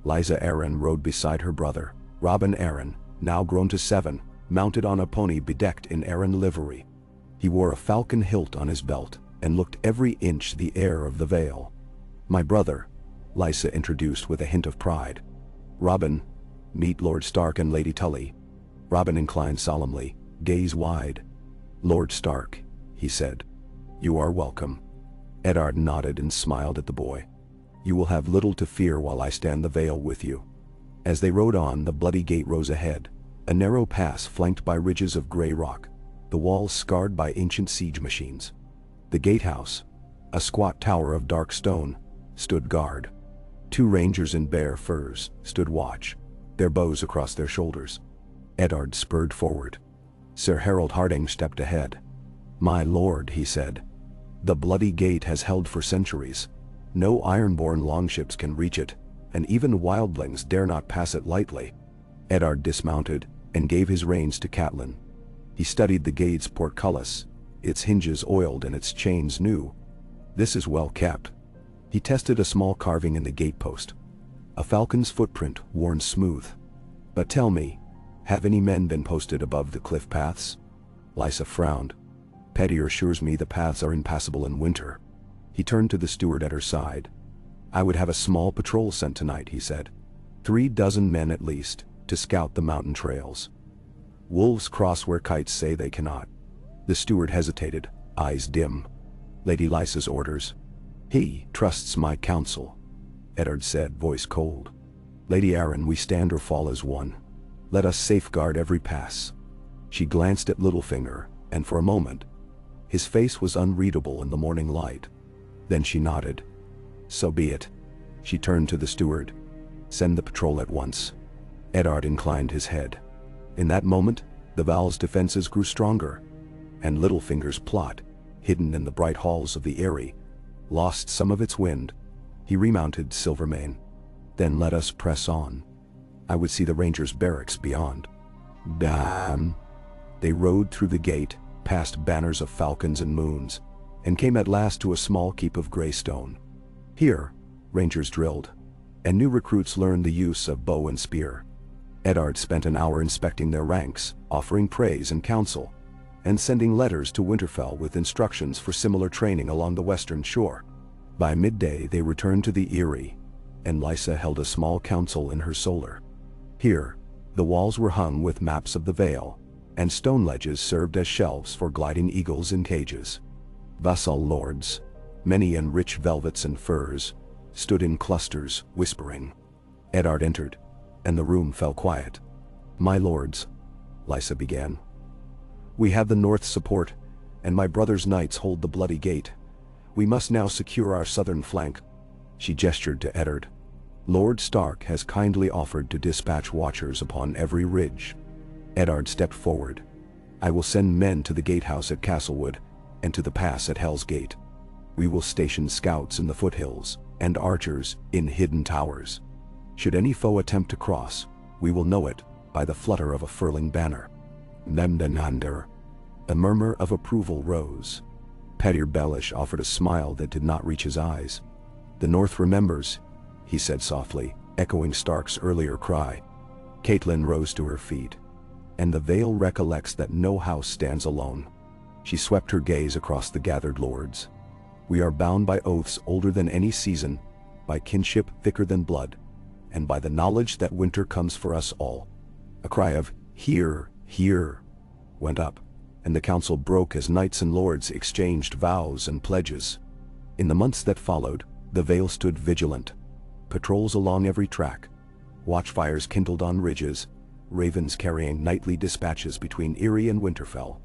Lysa Arryn rode beside her brother, Robin Arryn, now grown to 7, mounted on a pony bedecked in Arryn livery. He wore a falcon hilt on his belt, and looked every inch the heir of the Vale. "My brother," Lysa introduced with a hint of pride. "Robin, meet Lord Stark and Lady Tully." Robin inclined solemnly, gaze wide. "Lord Stark," he said. "You are welcome." Eddard nodded and smiled at the boy. "You will have little to fear while I stand the Vale with you." As they rode on, the Bloody Gate rose ahead, a narrow pass flanked by ridges of gray rock, the walls scarred by ancient siege machines. The gatehouse, a squat tower of dark stone, stood guard. 2 rangers in bare furs stood watch, their bows across their shoulders. Eddard spurred forward. Sir Harold Harding stepped ahead. "My lord," he said, "the Bloody Gate has held for centuries. No ironborn longships can reach it, and even wildlings dare not pass it lightly." Eddard dismounted and gave his reins to Catelyn. He studied the gate's portcullis, its hinges oiled and its chains new. "This is well kept." He tested a small carving in the gatepost, a falcon's footprint worn smooth. "But tell me, have any men been posted above the cliff paths?" Lysa frowned. "Pettier assures me the paths are impassable in winter." He turned to the steward at her side. "I would have a small patrol sent tonight," he said. 3 dozen men at least, to scout the mountain trails. Wolves cross where kites say they cannot. The steward hesitated, eyes dim. "Lady Lysa's orders." "He trusts my counsel," Eddard said, voice cold. "Lady Arryn, we stand or fall as one. Let us safeguard every pass." She glanced at Littlefinger, and for a moment, his face was unreadable in the morning light. Then she nodded. "So be it." She turned to the steward. "Send the patrol at once." Eddard inclined his head. In that moment, the Val's defenses grew stronger, and Littlefinger's plot, hidden in the bright halls of the Eyrie, lost some of its wind. He remounted Silvermane. Then let us press on. I would see the Rangers' barracks beyond. Damn. They rode through the gate, past banners of falcons and moons, and came at last to a small keep of gray stone. Here, Rangers drilled, and new recruits learned the use of bow and spear. Eddard spent an hour inspecting their ranks, offering praise and counsel, and sending letters to Winterfell with instructions for similar training along the western shore. By midday they returned to the Eyrie, and Lysa held a small council in her solar. Here, the walls were hung with maps of the Vale, and stone ledges served as shelves for gliding eagles in cages. Vassal lords, many in rich velvets and furs, stood in clusters, whispering. Eddard entered, and the room fell quiet. My lords, Lysa began. We have the North's support, and my brother's knights hold the bloody gate. We must now secure our southern flank. She gestured to Eddard. Lord Stark has kindly offered to dispatch watchers upon every ridge. Eddard stepped forward. I will send men to the gatehouse at Castlewood, and to the pass at Hell's Gate. We will station scouts in the foothills, and archers in hidden towers. Should any foe attempt to cross, we will know it by the flutter of a furling banner. Nemdenander. A murmur of approval rose. Petyr Baelish offered a smile that did not reach his eyes. The North remembers, he said softly, echoing Stark's earlier cry. Catelyn rose to her feet. And the Vale recollects that no house stands alone. She swept her gaze across the gathered lords. We are bound by oaths older than any season, by kinship thicker than blood, and by the knowledge that winter comes for us all. A cry of, "Hear, hear," went up, and the council broke as knights and lords exchanged vows and pledges. In the months that followed, the Vale stood vigilant. Patrols along every track, watchfires kindled on ridges, ravens carrying nightly dispatches between Eyrie and Winterfell.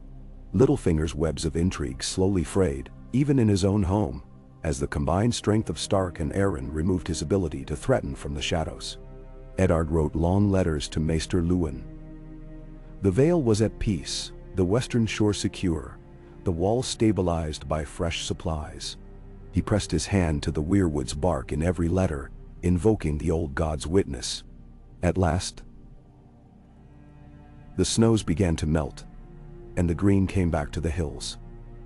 Littlefinger's webs of intrigue slowly frayed, even in his own home, as the combined strength of Stark and Arryn removed his ability to threaten from the shadows. Eddard wrote long letters to Maester Luwin. The Vale was at peace, the western shore secure, the walls stabilized by fresh supplies. He pressed his hand to the weirwood's bark in every letter, invoking the old god's witness. At last, the snows began to melt, and the green came back to the hills.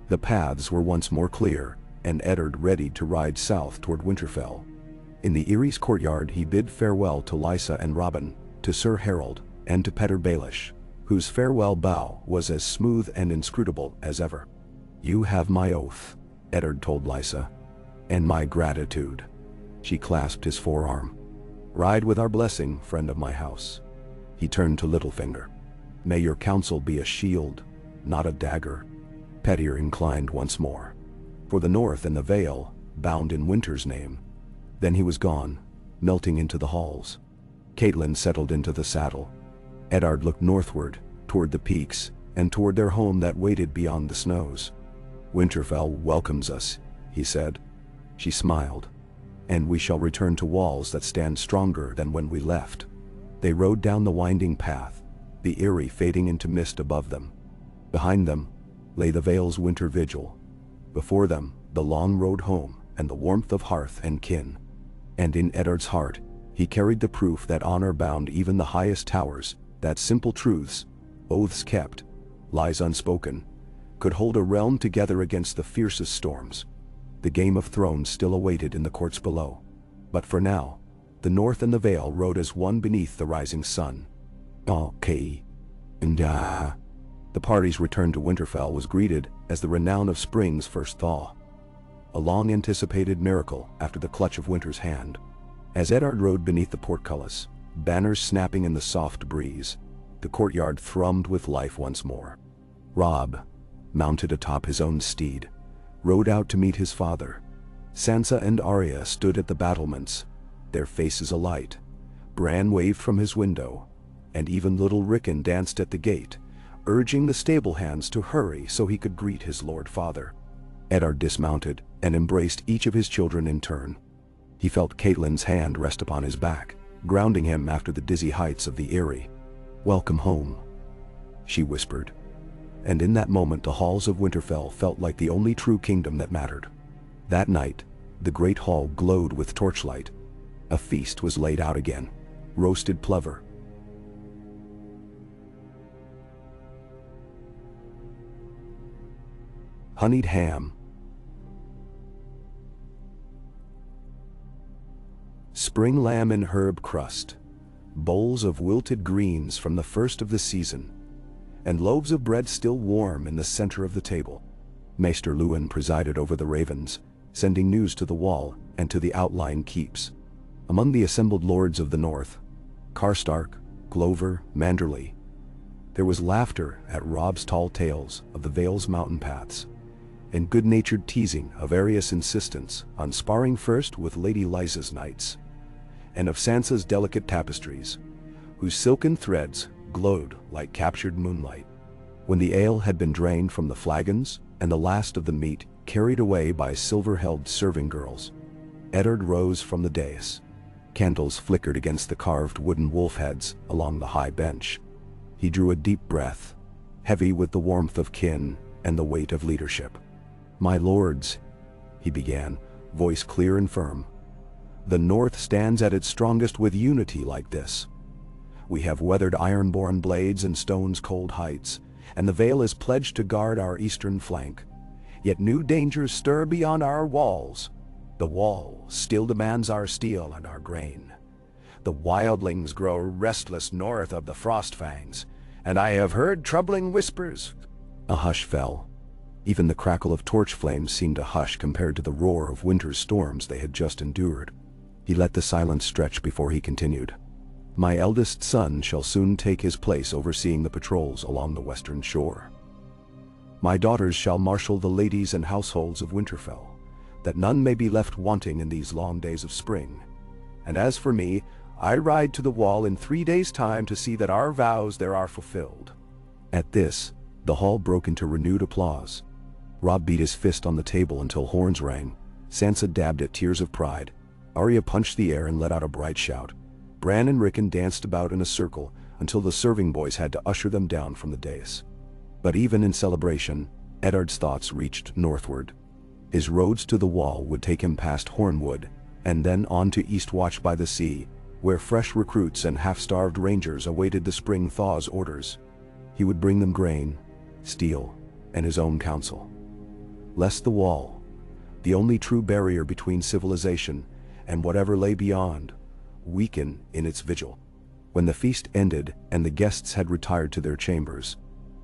The paths were once more clear, and Eddard readied to ride south toward Winterfell. In the Erie's courtyard he bid farewell to Lysa and Robin, to Sir Harold, and to Petyr Baelish, whose farewell bow was as smooth and inscrutable as ever. You have my oath, Eddard told Lysa, and my gratitude. She clasped his forearm. Ride with our blessing, friend of my house. He turned to Littlefinger. May your counsel be a shield, not a dagger. Petyr inclined once more. For the North and the Vale, bound in winter's name. Then he was gone, melting into the halls. Catelyn settled into the saddle. Eddard looked northward, toward the peaks, and toward their home that waited beyond the snows. Winterfell welcomes us, he said. She smiled. And we shall return to walls that stand stronger than when we left. They rode down the winding path, the Eyrie fading into mist above them. Behind them lay the Vale's winter vigil. Before them, the long road home and the warmth of hearth and kin. And in Eddard's heart, he carried the proof that honor bound even the highest towers, that simple truths, oaths kept, lies unspoken, could hold a realm together against the fiercest storms. The Game of Thrones still awaited in the courts below. But for now, the North and the Vale rode as one beneath the rising sun. Okay. And the party's return to Winterfell was greeted as the renown of spring's first thaw. A long-anticipated miracle after the clutch of winter's hand. As Eddard rode beneath the portcullis, banners snapping in the soft breeze, the courtyard thrummed with life once more. Robb, mounted atop his own steed, rode out to meet his father. Sansa and Arya stood at the battlements, their faces alight. Bran waved from his window, and even little Rickon danced at the gate, urging the stable hands to hurry so he could greet his lord father. Eddard dismounted and embraced each of his children in turn. He felt Catelyn's hand rest upon his back, grounding him after the dizzy heights of the Eyrie. Welcome home, she whispered. And in that moment the halls of Winterfell felt like the only true kingdom that mattered. That night, the great hall glowed with torchlight. A feast was laid out again. Roasted plover, honeyed ham, spring lamb in herb crust, bowls of wilted greens from the first of the season, and loaves of bread still warm in the center of the table. Maester Luwin presided over the ravens, sending news to the wall and to the outlying keeps. Among the assembled lords of the north, Karstark, Glover, Manderley, there was laughter at Robb's tall tales of the Vale's mountain paths, and good-natured teasing of Arya's insistence on sparring first with Lady Lysa's knights, and of Sansa's delicate tapestries, whose silken threads glowed like captured moonlight. When the ale had been drained from the flagons and the last of the meat carried away by silver-held serving girls, Eddard rose from the dais. Candles flickered against the carved wooden wolf heads along the high bench. He drew a deep breath, heavy with the warmth of kin and the weight of leadership. "My lords," he began, voice clear and firm, "the North stands at its strongest with unity like this. We have weathered iron-born blades and stone's cold heights, and the Vale is pledged to guard our eastern flank. Yet new dangers stir beyond our walls. The wall still demands our steel and our grain. The wildlings grow restless north of the Frostfangs, and I have heard troubling whispers." A hush fell. Even the crackle of torch flames seemed a hush compared to the roar of winter's storms they had just endured. He let the silence stretch before he continued. "My eldest son shall soon take his place overseeing the patrols along the western shore. My daughters shall marshal the ladies and households of Winterfell, that none may be left wanting in these long days of spring. And as for me, I ride to the wall in 3 days' time to see that our vows there are fulfilled." At this, the hall broke into renewed applause. Robb beat his fist on the table until horns rang. Sansa dabbed at tears of pride. Arya punched the air and let out a bright shout. Bran and Rickon danced about in a circle until the serving boys had to usher them down from the dais. But even in celebration, Eddard's thoughts reached northward. His roads to the wall would take him past Hornwood, and then on to Eastwatch by the Sea, where fresh recruits and half-starved rangers awaited the spring thaw's orders. He would bring them grain, steel, and his own counsel. Lest the wall, the only true barrier between civilization and whatever lay beyond, weaken in its vigil. When the feast ended and the guests had retired to their chambers,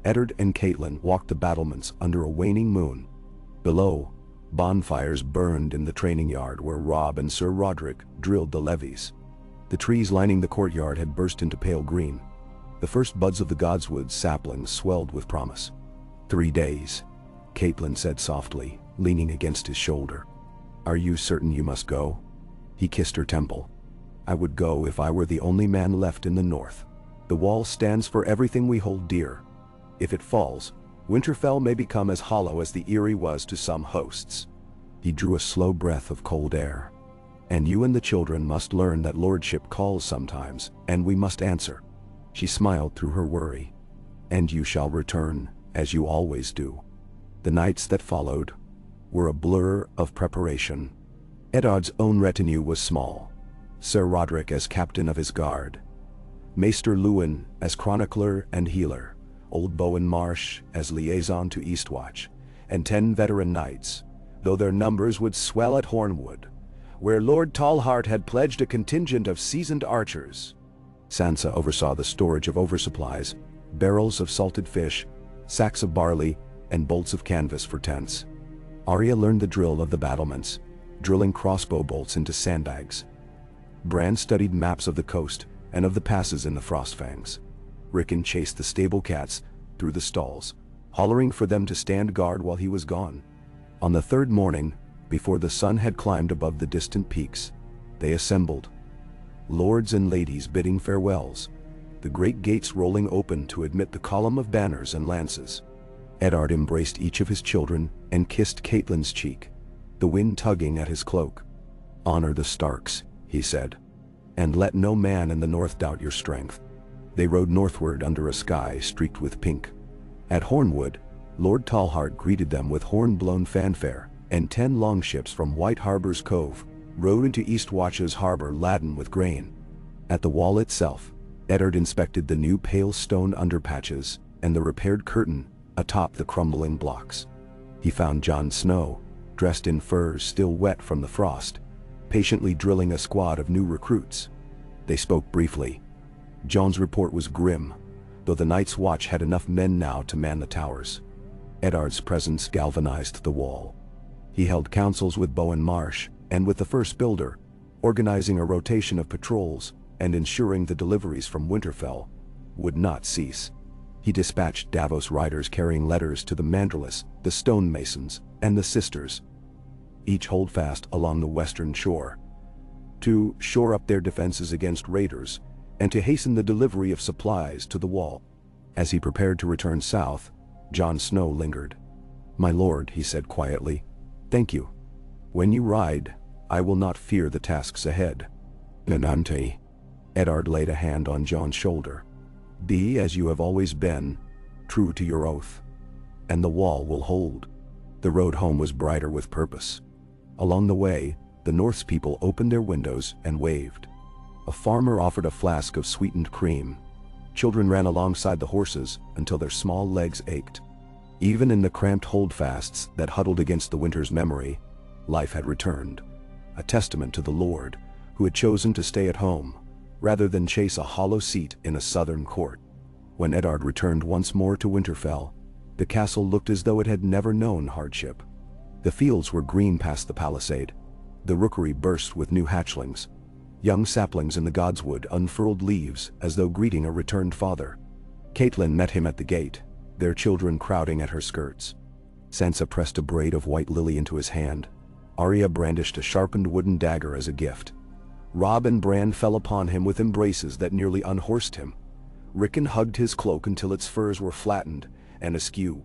Eddard and Catelyn walked the battlements under a waning moon. Below, bonfires burned in the training yard where Robb and Sir Roderick drilled the levies. The trees lining the courtyard had burst into pale green. The first buds of the Godswood saplings swelled with promise. 3 days, Catelyn said softly, leaning against his shoulder. "Are you certain you must go?" He kissed her temple. "I would go if I were the only man left in the north. The wall stands for everything we hold dear. If it falls, Winterfell may become as hollow as the Eyrie was to some hosts." He drew a slow breath of cold air. "And you and the children must learn that lordship calls sometimes, and we must answer." She smiled through her worry. "And you shall return, as you always do." The nights that followed were a blur of preparation. Eddard's own retinue was small. Sir Roderick as captain of his guard, Maester Luwin as chronicler and healer, Old Bowen Marsh as liaison to Eastwatch, and 10 veteran knights, though their numbers would swell at Hornwood, where Lord Tallheart had pledged a contingent of seasoned archers. Sansa oversaw the storage of oversupplies, barrels of salted fish, sacks of barley, and bolts of canvas for tents. Arya learned the drill of the battlements, drilling crossbow bolts into sandbags. Bran studied maps of the coast and of the passes in the Frostfangs. Rickon chased the stable cats through the stalls, hollering for them to stand guard while he was gone. On the 3rd morning, before the sun had climbed above the distant peaks, they assembled. Lords and ladies bidding farewells, the great gates rolling open to admit the column of banners and lances. Eddard embraced each of his children and kissed Catelyn's cheek, the wind tugging at his cloak. "Honor the Starks," he said, "and let no man in the north doubt your strength." They rode northward under a sky streaked with pink. At Hornwood, Lord Tallheart greeted them with horn-blown fanfare, and 10 longships from White Harbor's Cove rode into Eastwatch's harbor laden with grain. At the wall itself, Eddard inspected the new pale stone underpatches and the repaired curtain atop the crumbling blocks. He found Jon Snow, dressed in furs still wet from the frost, patiently drilling a squad of new recruits. They spoke briefly. Jon's report was grim, though the Night's Watch had enough men now to man the towers. Eddard's presence galvanized the wall. He held councils with Bowen Marsh and with the first builder, organizing a rotation of patrols and ensuring the deliveries from Winterfell would not cease. He dispatched Davos riders carrying letters to the Mandrellis, the stonemasons, and the sisters, each holdfast along the western shore, to shore up their defenses against raiders and to hasten the delivery of supplies to the wall. As he prepared to return south, Jon Snow lingered. "My lord," he said quietly, "thank you. When you ride, I will not fear the tasks ahead." "Nanante." Eddard laid a hand on Jon's shoulder. "Be as you have always been, true to your oath, and the wall will hold." The road home was brighter with purpose. Along the way, the North's people opened their windows and waved. A farmer offered a flask of sweetened cream. Children ran alongside the horses until their small legs ached. Even in the cramped holdfasts that huddled against the winter's memory, life had returned, a testament to the Lord, who had chosen to stay at home, rather than chase a hollow seat in a southern court. When Eddard returned once more to Winterfell, the castle looked as though it had never known hardship. The fields were green past the palisade. The rookery burst with new hatchlings. Young saplings in the godswood unfurled leaves as though greeting a returned father. Catelyn met him at the gate, their children crowding at her skirts. Sansa pressed a braid of white lily into his hand. Arya brandished a sharpened wooden dagger as a gift. Robb and Bran fell upon him with embraces that nearly unhorsed him. Rickon hugged his cloak until its furs were flattened and askew.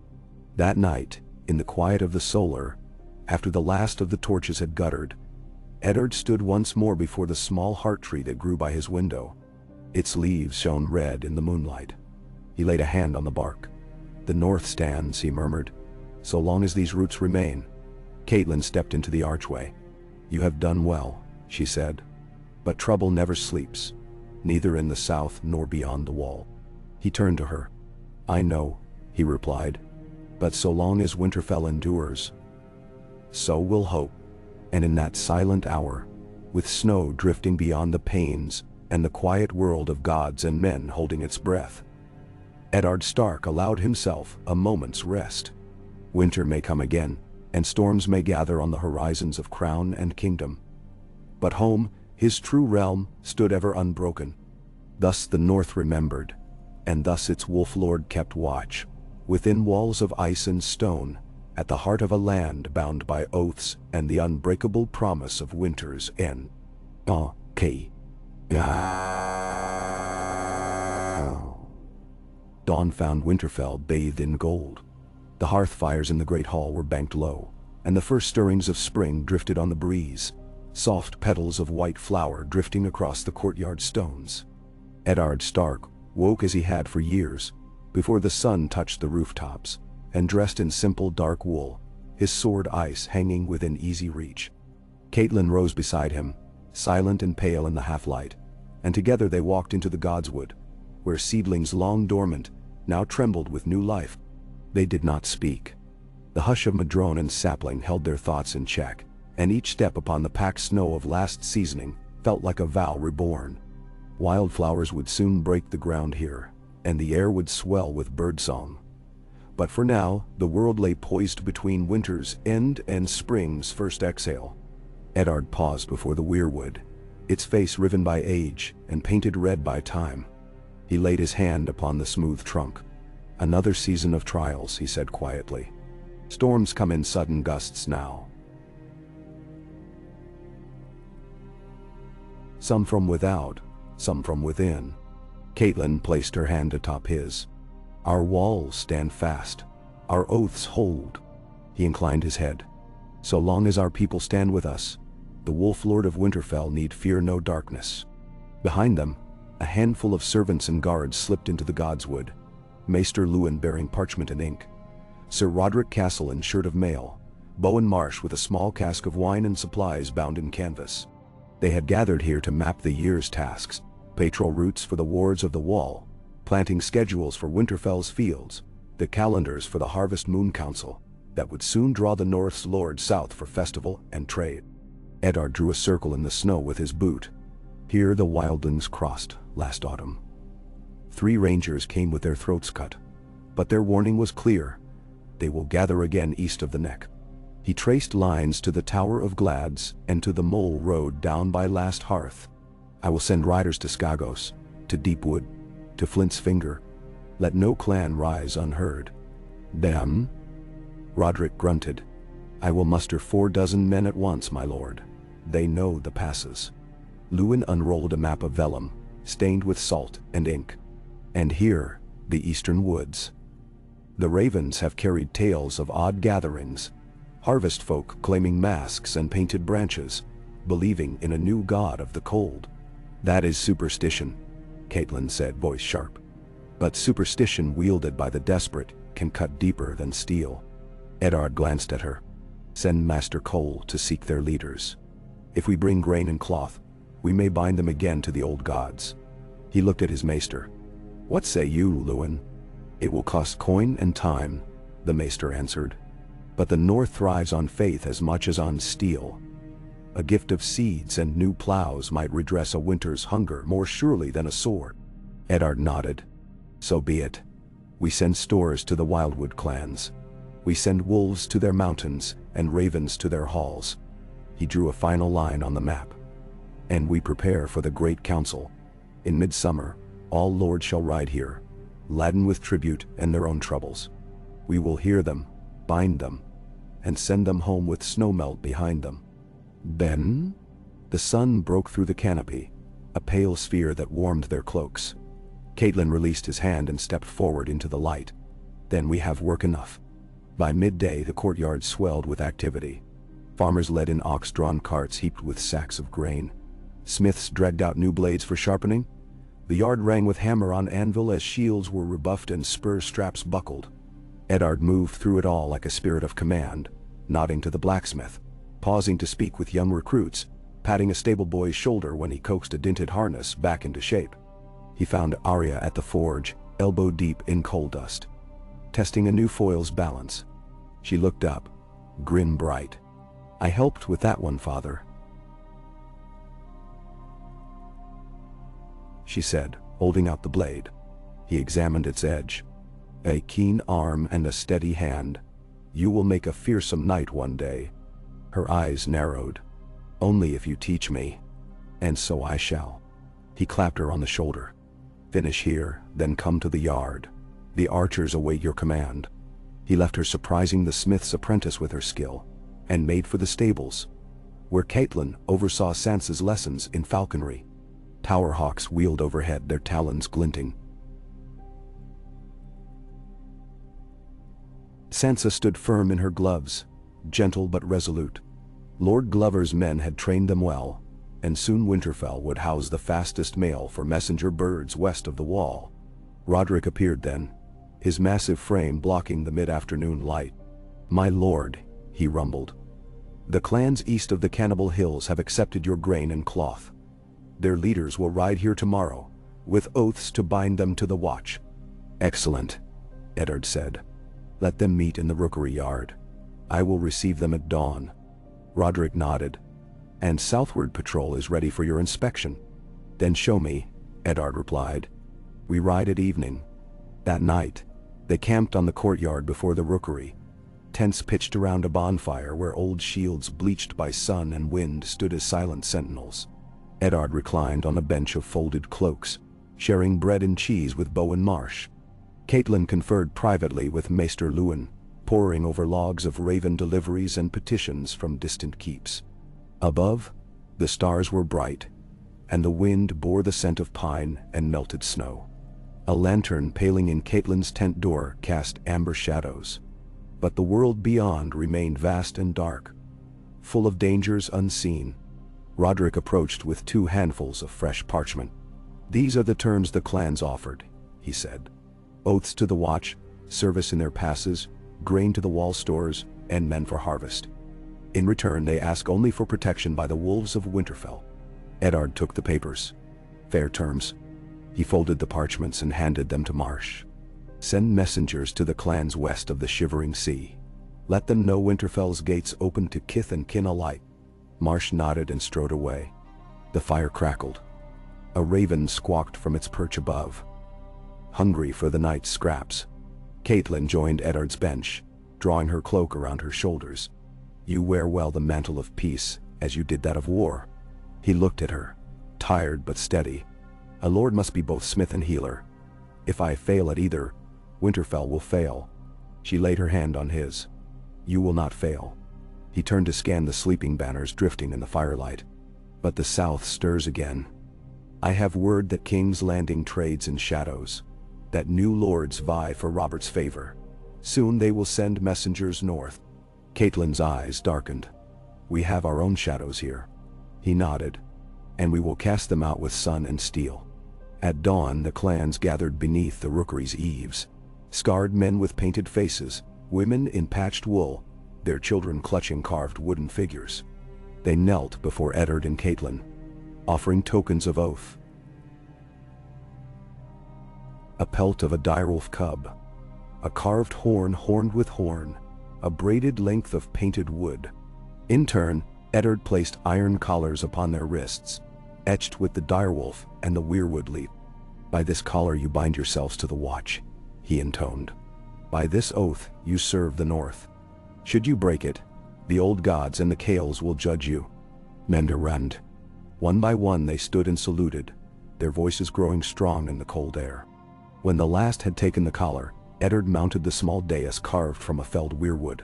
That night, in the quiet of the solar, after the last of the torches had guttered, Eddard stood once more before the small heart tree that grew by his window. Its leaves shone red in the moonlight. He laid a hand on the bark. "The North stands," he murmured, "so long as these roots remain." Catelyn stepped into the archway. "You have done well," she said. "But trouble never sleeps, neither in the south nor beyond the wall." He turned to her. "I know," he replied, "but so long as Winterfell endures, so will hope." And in that silent hour, with snow drifting beyond the panes and the quiet world of gods and men holding its breath, Eddard Stark allowed himself a moment's rest. Winter may come again, and storms may gather on the horizons of crown and kingdom. But home, his true realm, stood ever unbroken. Thus the North remembered, and thus its wolf lord kept watch, within walls of ice and stone, at the heart of a land bound by oaths and the unbreakable promise of winter's end. Okay. Dawn found Winterfell bathed in gold. The hearth fires in the great hall were banked low, and the first stirrings of spring drifted on the breeze, soft petals of white flower drifting across the courtyard stones. Eddard Stark woke as he had for years, before the sun touched the rooftops, and dressed in simple dark wool, his sword ice hanging within easy reach. Catelyn rose beside him, silent and pale in the half-light, and together they walked into the godswood, where seedlings long dormant now trembled with new life. They did not speak. The hush of madrone and sapling held their thoughts in check, and each step upon the packed snow of last seasoning felt like a vow reborn. Wildflowers would soon break the ground here, and the air would swell with birdsong. But for now, the world lay poised between winter's end and spring's first exhale. Eddard paused before the weirwood, its face riven by age and painted red by time. He laid his hand upon the smooth trunk. "Another season of trials," he said quietly. "Storms come in sudden gusts now. Some from without, some from within." Catelyn placed her hand atop his. "Our walls stand fast. Our oaths hold." He inclined his head. "So long as our people stand with us, the Wolf Lord of Winterfell need fear no darkness." Behind them, a handful of servants and guards slipped into the godswood. Maester Lewin bearing parchment and ink, Sir Roderick Castle in shirt of mail, Bowen Marsh with a small cask of wine and supplies bound in canvas. They had gathered here to map the year's tasks, patrol routes for the wards of the wall, planting schedules for Winterfell's fields, the calendars for the Harvest Moon Council, that would soon draw the North's lord south for festival and trade. Eddard drew a circle in the snow with his boot. Here the wildlings crossed last autumn. 3 rangers came with their throats cut, but their warning was clear: they will gather again east of the Neck. He traced lines to the Tower of Glads and to the Mole Road down by Last Hearth. I will send riders to Skagos, to Deepwood, to Flint's Finger. Let no clan rise unheard. Them? Roderick grunted. I will muster 4 men at once, my lord. They know the passes. Lewin unrolled a map of vellum, stained with salt and ink. And here, the eastern woods. The ravens have carried tales of odd gatherings, harvest folk claiming masks and painted branches, believing in a new god of the cold. That is superstition, Caitlin said, voice sharp. But superstition wielded by the desperate can cut deeper than steel. Eddard glanced at her. Send Master Cole to seek their leaders. If we bring grain and cloth, we may bind them again to the old gods. He looked at his maester. What say you, Lewin? It will cost coin and time, the maester answered. But the North thrives on faith as much as on steel. A gift of seeds and new plows might redress a winter's hunger more surely than a sword. Eddard nodded. So be it. We send stores to the Wildwood clans. We send wolves to their mountains and ravens to their halls. He drew a final line on the map. And we prepare for the great council. In midsummer, all lords shall ride here, laden with tribute and their own troubles. We will hear them, bind them, and send them home with snowmelt behind them. Then, the sun broke through the canopy, a pale sphere that warmed their cloaks. Caitlin released his hand and stepped forward into the light. Then we have work enough. By midday the courtyard swelled with activity. Farmers led in ox-drawn carts heaped with sacks of grain. Smiths dragged out new blades for sharpening. The yard rang with hammer on anvil as shields were rebuffed and spur straps buckled. Eddard moved through it all like a spirit of command, nodding to the blacksmith, pausing to speak with young recruits, patting a stable boy's shoulder when he coaxed a dinted harness back into shape. He found Arya at the forge, elbow deep in coal dust, testing a new foil's balance. She looked up, grin bright. I helped with that one, father, she said, holding out the blade. He examined its edge. A keen arm and a steady hand. You will make a fearsome knight one day. Her eyes narrowed. Only if you teach me. And so I shall. He clapped her on the shoulder. Finish here, then come to the yard. The archers await your command. He left her surprising the smith's apprentice with her skill, and made for the stables, where Caitlin oversaw Sansa's lessons in falconry. Tower hawks wheeled overhead, their talons glinting. Sansa stood firm in her gloves, gentle but resolute. Lord Glover's men had trained them well, and soon Winterfell would house the fastest mail for messenger birds west of the wall. Roderick appeared then, his massive frame blocking the mid-afternoon light. My lord, he rumbled. The clans east of the Cannibal Hills have accepted your grain and cloth. Their leaders will ride here tomorrow, with oaths to bind them to the watch. Excellent, Eddard said. Let them meet in the rookery yard. I will receive them at dawn. Roderick nodded. And southward patrol is ready for your inspection. Then show me, Eddard replied. We ride at evening. That night, they camped on the courtyard before the rookery. Tents pitched around a bonfire where old shields bleached by sun and wind stood as silent sentinels. Eddard reclined on a bench of folded cloaks, sharing bread and cheese with Bowen Marsh. Caitlin conferred privately with Maester Lewin, poring over logs of raven deliveries and petitions from distant keeps. Above, the stars were bright, and the wind bore the scent of pine and melted snow. A lantern paling in Caitlin's tent door cast amber shadows. But the world beyond remained vast and dark, full of dangers unseen. Roderick approached with 2 handfuls of fresh parchment. These are the terms the clans offered, he said. Oaths to the watch, service in their passes, grain to the wall stores, and men for harvest. In return they ask only for protection by the wolves of Winterfell. Eddard took the papers. Fair terms. He folded the parchments and handed them to Marsh. Send messengers to the clans west of the Shivering Sea. Let them know Winterfell's gates open to kith and kin alike. Marsh nodded and strode away. The fire crackled. A raven squawked from its perch above, hungry for the night's scraps. Catelyn joined Eddard's bench, drawing her cloak around her shoulders. You wear well the mantle of peace, as you did that of war. He looked at her, tired but steady. A lord must be both smith and healer. If I fail at either, Winterfell will fail. She laid her hand on his. You will not fail. He turned to scan the sleeping banners drifting in the firelight. But the south stirs again. I have word that King's Landing trades in shadows, that new lords vie for Robert's favor. Soon they will send messengers north. Catelyn's eyes darkened. We have our own shadows here. He nodded. And we will cast them out with sun and steel. At dawn the clans gathered beneath the rookery's eaves. Scarred men with painted faces, women in patched wool, their children clutching carved wooden figures. They knelt before Eddard and Catelyn, offering tokens of oath. A pelt of a direwolf cub, a carved horn horned with horn, a braided length of painted wood. In turn, Eddard placed iron collars upon their wrists, etched with the direwolf and the weirwood leaf. By this collar you bind yourselves to the watch, he intoned. By this oath you serve the north. Should you break it, the old gods and the Kales will judge you. Men ran. One by one they stood and saluted, their voices growing strong in the cold air. When the last had taken the collar, Eddard mounted the small dais carved from a felled weirwood.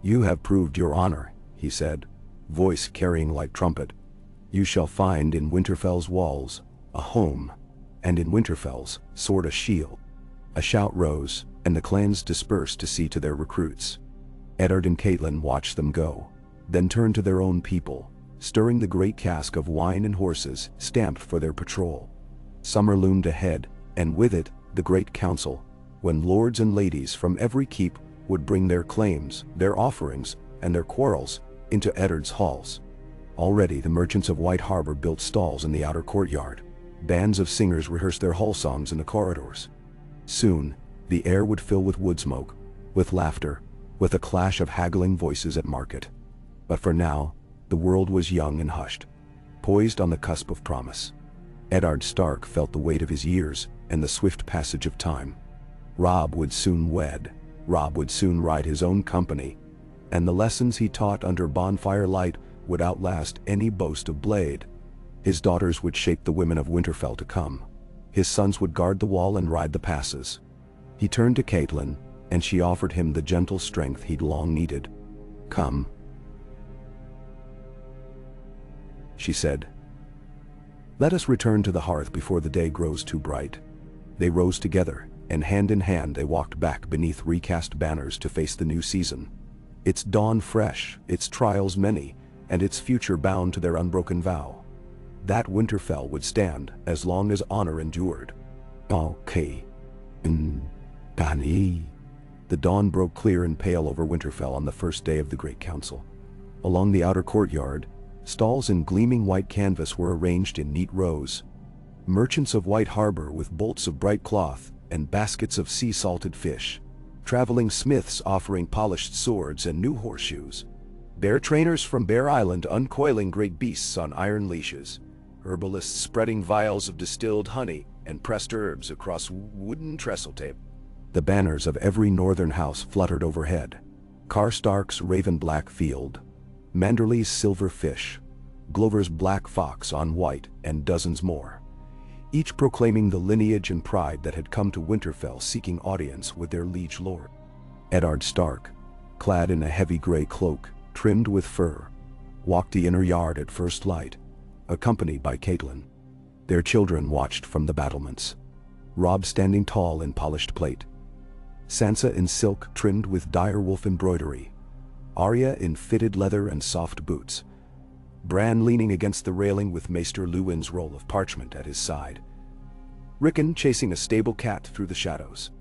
You have proved your honor, he said, voice carrying like trumpet. You shall find in Winterfell's walls a home, and in Winterfell's sword a shield. A shout rose, and the clans dispersed to see to their recruits. Eddard and Catelyn watched them go, then turned to their own people, stirring the great cask of wine and horses stamped for their patrol. Summer loomed ahead, and with it the great council, when lords and ladies from every keep would bring their claims, their offerings, and their quarrels into Eddard's halls. Already the merchants of White Harbor built stalls in the outer courtyard. Bands of singers rehearsed their hall songs in the corridors. Soon, the air would fill with wood smoke, with laughter, with a clash of haggling voices at market. But for now, the world was young and hushed, poised on the cusp of promise. Eddard Stark felt the weight of his years and the swift passage of time. Robb would soon wed, Robb would soon ride his own company, and the lessons he taught under bonfire light would outlast any boast of blade. His daughters would shape the women of Winterfell to come. His sons would guard the wall and ride the passes. He turned to Catelyn, and she offered him the gentle strength he'd long needed. Come, she said. Let us return to the hearth before the day grows too bright. They rose together, and hand in hand they walked back beneath recast banners to face the new season. Its dawn fresh, its trials many, and its future bound to their unbroken vow. That Winterfell would stand as long as honor endured. Okay. Dani. The dawn broke clear and pale over Winterfell on the first day of the Great Council. Along the outer courtyard, stalls in gleaming white canvas were arranged in neat rows. Merchants of White Harbor with bolts of bright cloth and baskets of sea-salted fish. Traveling smiths offering polished swords and new horseshoes. Bear trainers from Bear Island uncoiling great beasts on iron leashes. Herbalists spreading vials of distilled honey and pressed herbs across wooden trestle tape. The banners of every northern house fluttered overhead. Karstark's raven-black field, Manderley's silver fish, Glover's black fox on white, and dozens more, each proclaiming the lineage and pride that had come to Winterfell seeking audience with their liege lord. Eddard Stark, clad in a heavy gray cloak, trimmed with fur, walked the inner yard at first light, accompanied by Catelyn. Their children watched from the battlements. Robb standing tall in polished plate, Sansa in silk trimmed with direwolf embroidery, Arya in fitted leather and soft boots, Bran leaning against the railing with Maester Luwin's roll of parchment at his side, Rickon chasing a stable cat through the shadows.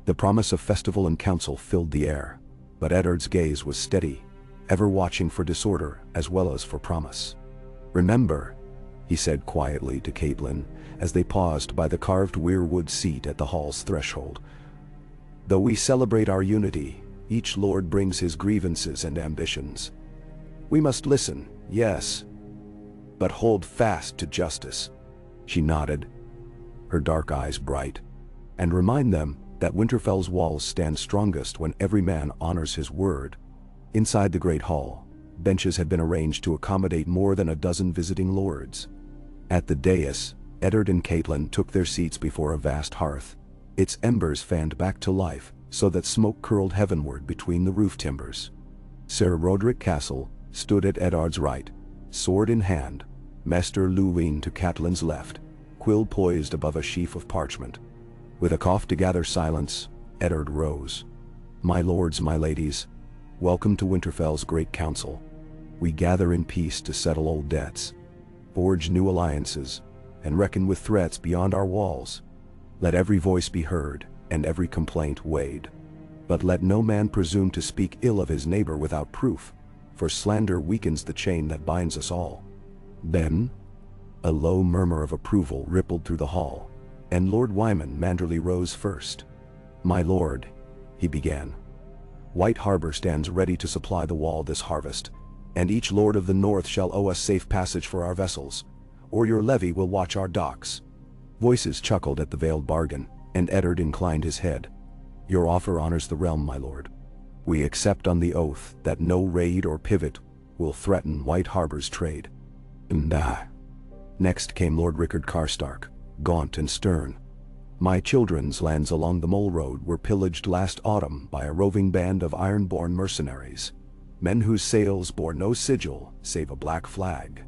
The promise of festival and council filled the air, but Eddard's gaze was steady, ever watching for disorder as well as for promise. "Remember," he said quietly to Catelyn, as they paused by the carved weirwood seat at the hall's threshold. "Though we celebrate our unity, each lord brings his grievances and ambitions. We must listen, yes, but hold fast to justice." She nodded, her dark eyes bright. "And remind them that Winterfell's walls stand strongest when every man honors his word." Inside the great hall, benches had been arranged to accommodate more than a dozen visiting lords. At the dais, Eddard and Catelyn took their seats before a vast hearth, its embers fanned back to life so that smoke curled heavenward between the roof timbers. Ser Roderick Castle stood at Eddard's right, sword in hand, Maester Luwine to Catelyn's left, quill poised above a sheaf of parchment. With a cough to gather silence, Eddard rose. "My lords, my ladies, welcome to Winterfell's great council. We gather in peace to settle old debts, forge new alliances, and reckon with threats beyond our walls. Let every voice be heard, and every complaint weighed. But let no man presume to speak ill of his neighbor without proof, for slander weakens the chain that binds us all." Then, a low murmur of approval rippled through the hall, and Lord Wyman Manderly rose first. "My lord," he began, "White Harbor stands ready to supply the wall this harvest, and each lord of the north shall owe us safe passage for our vessels, or your levy will watch our docks." Voices chuckled at the veiled bargain, and Eddard inclined his head. "Your offer honors the realm, my lord. We accept on the oath that no raid or pivot will threaten White Harbor's trade." Next came Lord Rickard Karstark, gaunt and stern. "My children's lands along the Mole Road were pillaged last autumn by a roving band of iron-born mercenaries, men whose sails bore no sigil save a black flag.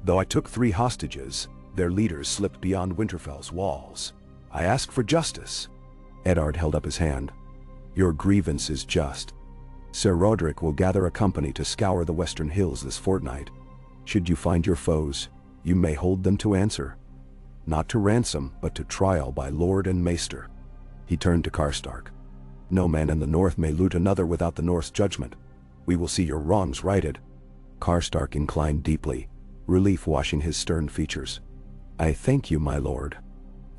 Though I took 3 hostages, their leaders slipped beyond Winterfell's walls. I ask for justice." Eddard held up his hand. "Your grievance is just. Ser Roderick will gather a company to scour the western hills this fortnight. Should you find your foes, you may hold them to answer. Not to ransom, but to trial by lord and maester." He turned to Karstark. "No man in the north may loot another without the North's judgment. We will see your wrongs righted." Karstark inclined deeply, relief washing his stern features. "I thank you, my lord."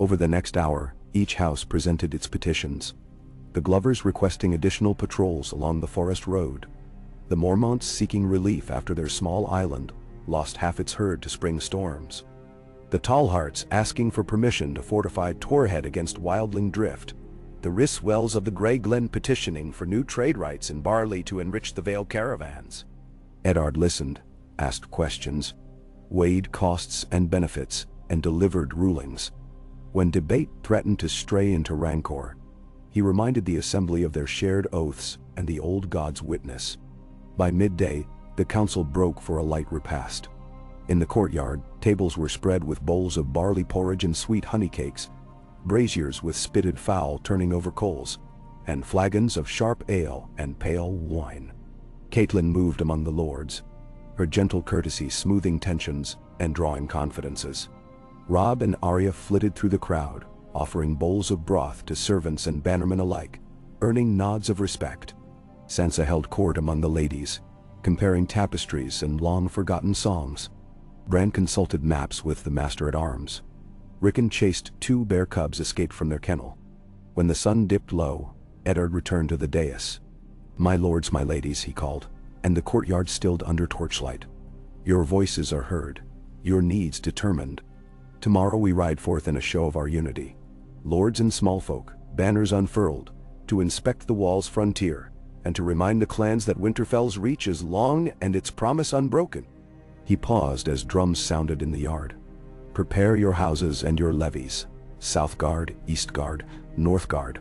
Over the next hour, each house presented its petitions. The Glovers requesting additional patrols along the forest road. The Mormonts seeking relief after their small island lost half its herd to spring storms. The Tallhearts asking for permission to fortify Torhead against wildling drift. The Risswells of the Grey Glen petitioning for new trade rights in barley to enrich the Vale caravans. Eddard listened, asked questions, weighed costs and benefits, and delivered rulings. When debate threatened to stray into rancor, he reminded the assembly of their shared oaths and the old god's witness. By midday, the council broke for a light repast. In the courtyard, tables were spread with bowls of barley porridge and sweet honey cakes, braziers with spitted fowl turning over coals, and flagons of sharp ale and pale wine. Catelyn moved among the lords, her gentle courtesy smoothing tensions and drawing confidences. Robb and Arya flitted through the crowd, offering bowls of broth to servants and bannermen alike, earning nods of respect. Sansa held court among the ladies, comparing tapestries and long-forgotten songs. Bran consulted maps with the Master-at-Arms. Rickon chased 2 bear cubs escaped from their kennel. When the sun dipped low, Eddard returned to the dais. "My lords, my ladies," he called, and the courtyard stilled under torchlight. "Your voices are heard, your needs determined. Tomorrow we ride forth in a show of our unity. Lords and small folk, banners unfurled, to inspect the wall's frontier, and to remind the clans that Winterfell's reach is long and its promise unbroken." He paused as drums sounded in the yard. "Prepare your houses and your levies, South Guard, East Guard, North Guard.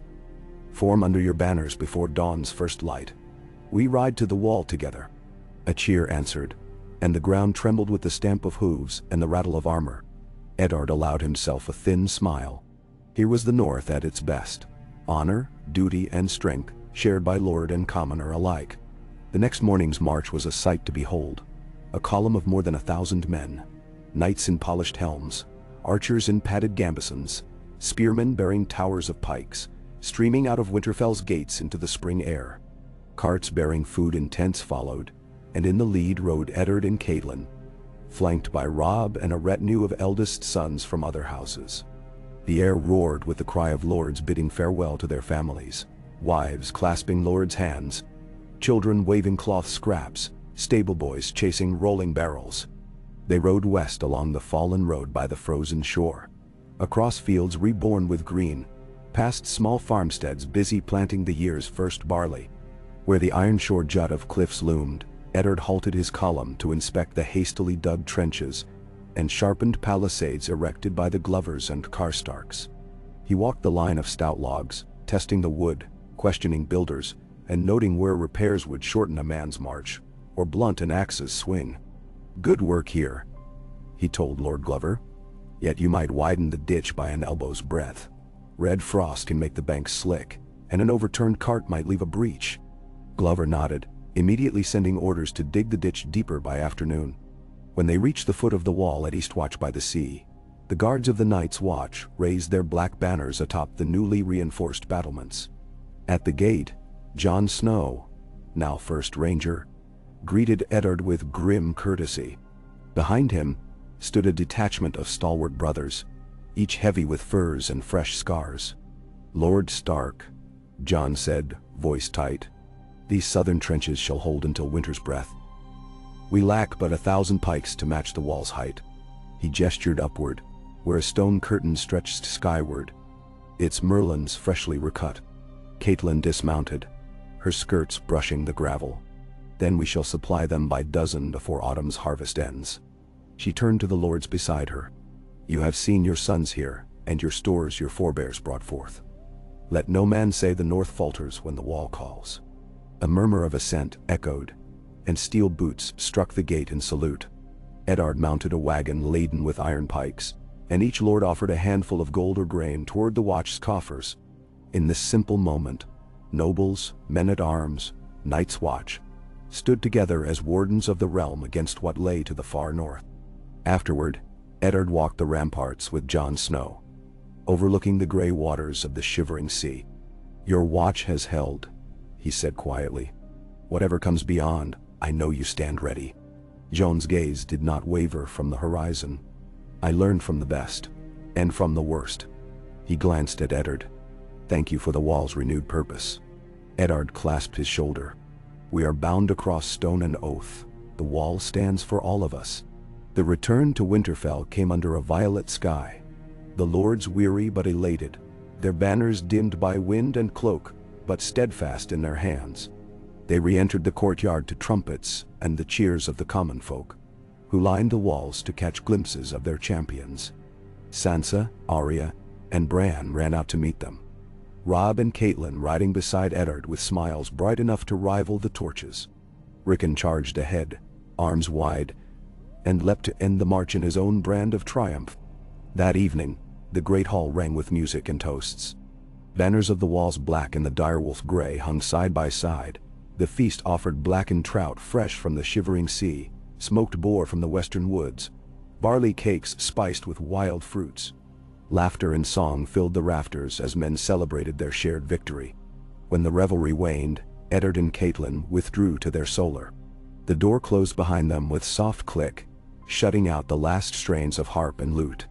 Form under your banners before dawn's first light. We ride to the wall together." A cheer answered, and the ground trembled with the stamp of hooves and the rattle of armor. Eddard allowed himself a thin smile. Here was the North at its best. Honor, duty, and strength shared by lord and commoner alike. The next morning's march was a sight to behold. A column of more than 1,000 men, knights in polished helms, archers in padded gambesons, spearmen bearing towers of pikes, streaming out of Winterfell's gates into the spring air. Carts bearing food and tents followed, and in the lead rode Eddard and Catelyn, flanked by Robb and a retinue of eldest sons from other houses. The air roared with the cry of lords bidding farewell to their families, wives clasping lords' hands, children waving cloth scraps, stable boys chasing rolling barrels. They rode west along the fallen road by the frozen shore, across fields reborn with green, past small farmsteads busy planting the year's first barley. Where the iron-shore jut of cliffs loomed, Eddard halted his column to inspect the hastily dug trenches and sharpened palisades erected by the Glovers and Karstarks. He walked the line of stout logs, testing the wood, questioning builders, and noting where repairs would shorten a man's march or blunt an axe's swing. "Good work here," he told Lord Glover. "Yet you might widen the ditch by an elbow's breadth. Red frost can make the banks slick, and an overturned cart might leave a breach." Glover nodded, immediately sending orders to dig the ditch deeper by afternoon. When they reached the foot of the wall at Eastwatch by the sea, the guards of the Night's Watch raised their black banners atop the newly reinforced battlements. At the gate, Jon Snow, now First Ranger, greeted Eddard with grim courtesy. Behind him stood a detachment of stalwart brothers, each heavy with furs and fresh scars. "Lord Stark," Jon said, voice tight, "these southern trenches shall hold until winter's breath. We lack but 1,000 pikes to match the wall's height." He gestured upward, where a stone curtain stretched skyward, its merlons freshly recut. Catelyn dismounted, her skirts brushing the gravel. "Then we shall supply them by dozen before autumn's harvest ends." She turned to the lords beside her. "You have seen your sons here, and your stores your forebears brought forth. Let no man say the north falters when the wall calls." A murmur of assent echoed, and steel boots struck the gate in salute. Eddard mounted a wagon laden with iron pikes, and each lord offered a handful of gold or grain toward the watch's coffers. In this simple moment, nobles, men-at-arms, Night's Watch, stood together as wardens of the realm against what lay to the far north. Afterward, Eddard walked the ramparts with Jon Snow, overlooking the gray waters of the shivering sea. "Your watch has held," he said quietly. "Whatever comes beyond, I know you stand ready." Jon's gaze did not waver from the horizon. "I learned from the best, and from the worst." He glanced at Eddard. "Thank you for the wall's renewed purpose." Eddard clasped his shoulder. "We are bound across stone and oath. The wall stands for all of us." The return to Winterfell came under a violet sky. The lords weary but elated, their banners dimmed by wind and cloak, but steadfast in their hands. They re-entered the courtyard to trumpets and the cheers of the common folk, who lined the walls to catch glimpses of their champions. Sansa, Arya, and Bran ran out to meet them, Robb and Catelyn riding beside Eddard with smiles bright enough to rival the torches. Rickon charged ahead, arms wide, and leapt to end the march in his own brand of triumph. That evening, the great hall rang with music and toasts. Banners of the walls black and the direwolf gray hung side by side. The feast offered blackened trout fresh from the shivering sea, smoked boar from the western woods, barley cakes spiced with wild fruits. Laughter and song filled the rafters as men celebrated their shared victory. When the revelry waned, Eddard and Catelyn withdrew to their solar. The door closed behind them with soft click, shutting out the last strains of harp and lute.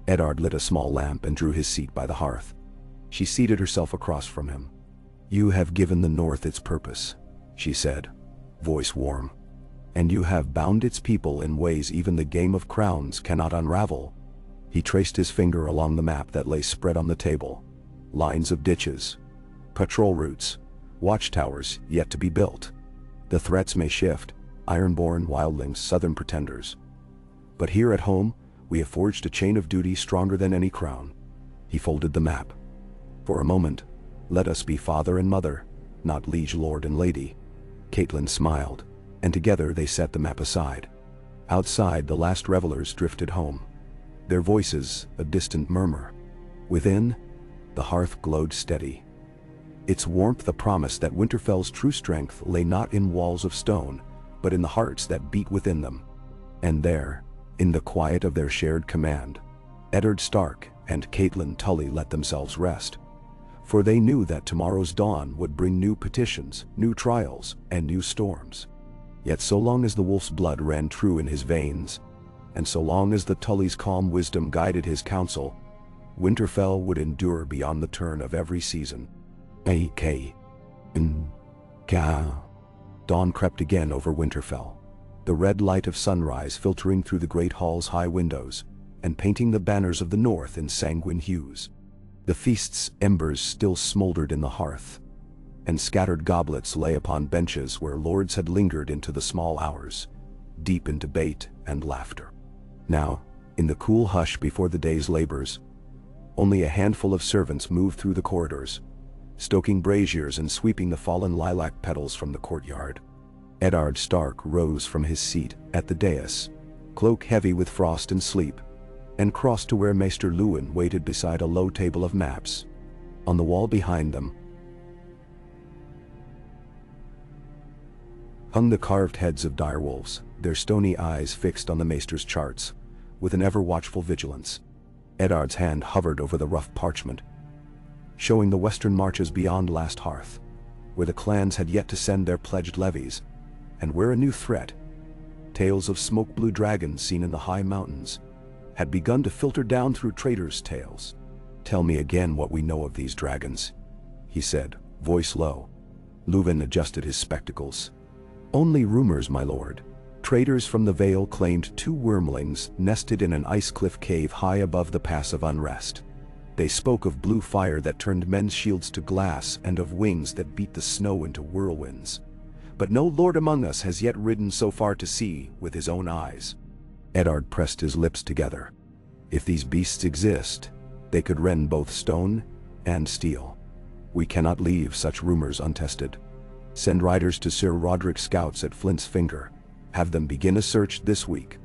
Eddard lit a small lamp and drew his seat by the hearth. She seated herself across from him. "You have given the North its purpose," she said, voice warm. "And you have bound its people in ways even the Game of Crowns cannot unravel." He traced his finger along the map that lay spread on the table. Lines of ditches, patrol routes, watchtowers yet to be built. The threats may shift, ironborn wildlings, southern pretenders. But here at home, we have forged a chain of duty stronger than any crown. He folded the map. "For a moment, let us be father and mother, not liege lord and lady." Catelyn smiled, and together they set the map aside. Outside, the last revelers drifted home, their voices a distant murmur. Within, the hearth glowed steady, its warmth a promise that Winterfell's true strength lay not in walls of stone, but in the hearts that beat within them. And there, in the quiet of their shared command, Eddard Stark and Catelyn Tully let themselves rest. For they knew that tomorrow's dawn would bring new petitions, new trials, and new storms. Yet so long as the wolf's blood ran true in his veins, and so long as the Tully's calm wisdom guided his counsel, Winterfell would endure beyond the turn of every season. Dawn crept again over Winterfell, the red light of sunrise filtering through the great hall's high windows, and painting the banners of the north in sanguine hues. The feast's embers still smoldered in the hearth, and scattered goblets lay upon benches where lords had lingered into the small hours, deep in debate and laughter. Now, in the cool hush before the day's labors, only a handful of servants moved through the corridors, stoking braziers and sweeping the fallen lilac petals from the courtyard. Eddard Stark rose from his seat at the dais, cloak heavy with frost and sleep, and crossed to where Maester Luwin waited beside a low table of maps. On the wall behind them hung the carved heads of direwolves, their stony eyes fixed on the Maester's charts, with an ever-watchful vigilance. Eddard's hand hovered over the rough parchment, showing the western marches beyond Last Hearth, where the clans had yet to send their pledged levies, and where a new threat, tales of smoke-blue dragons seen in the high mountains, had begun to filter down through traders' tales. "Tell me again what we know of these dragons," he said, voice low. Luwin adjusted his spectacles. "Only rumors, my lord. Traders from the Vale claimed 2 wormlings nested in an ice cliff cave high above the Pass of Unrest. They spoke of blue fire that turned men's shields to glass and of wings that beat the snow into whirlwinds. But no lord among us has yet ridden so far to see with his own eyes." Eddard pressed his lips together. If these beasts exist, they could rend both stone and steel. We cannot leave such rumors untested. Send riders to Sir Roderick's scouts at Flint's Finger, have them begin a search this week,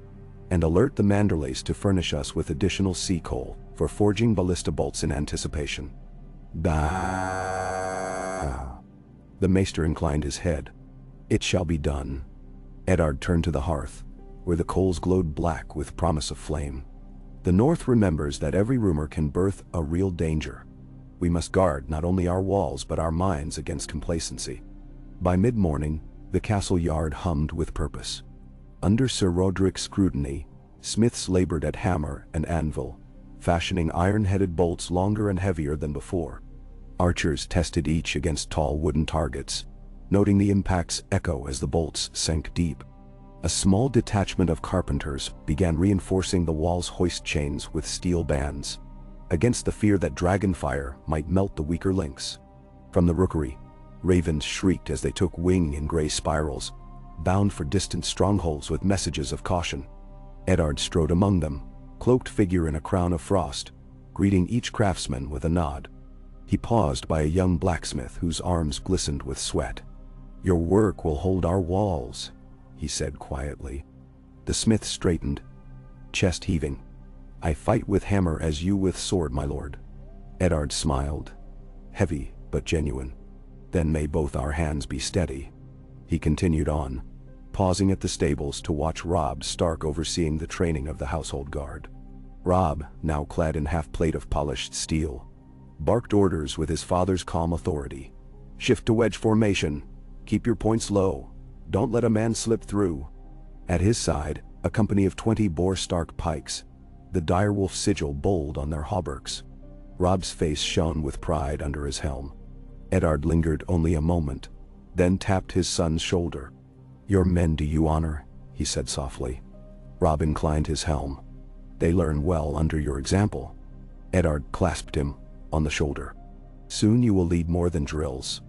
and alert the Manderleys to furnish us with additional sea coal for forging ballista bolts in anticipation. The Maester inclined his head. "It shall be done." Eddard turned to the hearth, where the coals glowed black with promise of flame. "The North remembers that every rumor can birth a real danger. We must guard not only our walls but our minds against complacency." By mid-morning, the castle yard hummed with purpose. Under Sir Roderick's scrutiny, smiths labored at hammer and anvil, fashioning iron-headed bolts longer and heavier than before. Archers tested each against tall wooden targets, noting the impact's echo as the bolts sank deep. A small detachment of carpenters began reinforcing the wall's hoist chains with steel bands, against the fear that dragonfire might melt the weaker links. From the rookery, ravens shrieked as they took wing in gray spirals, bound for distant strongholds with messages of caution. Eddard strode among them, cloaked figure in a crown of frost, greeting each craftsman with a nod. He paused by a young blacksmith whose arms glistened with sweat. "Your work will hold our walls," he said quietly. The smith straightened, chest heaving. "I fight with hammer as you with sword, my lord." Eddard smiled, heavy but genuine. "Then may both our hands be steady." He continued on, pausing at the stables to watch Robb Stark overseeing the training of the household guard. Robb, now clad in half-plate of polished steel, barked orders with his father's calm authority. "Shift to wedge formation. Keep your points low. Don't let a man slip through." At his side, a company of 20 bore Stark pikes, the direwolf sigil bold on their hauberks. Robb's face shone with pride under his helm. Eddard lingered only a moment, then tapped his son's shoulder. "Your men do you honor," he said softly. Robb inclined his helm. "They learn well under your example." Eddard clasped him on the shoulder. "Soon you will lead more than drills.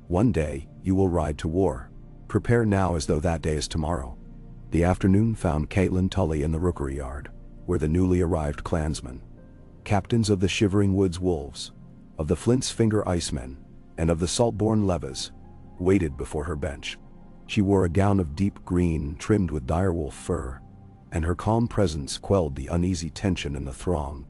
One day, you will ride to war. Prepare now as though that day is tomorrow." The afternoon found Catelyn Tully in the rookery yard, where the newly arrived clansmen, captains of the Shivering Woods Wolves, of the Flint's Finger Icemen, and of the Saltborn Levas, waited before her bench. She wore a gown of deep green trimmed with direwolf fur, and her calm presence quelled the uneasy tension in the throng.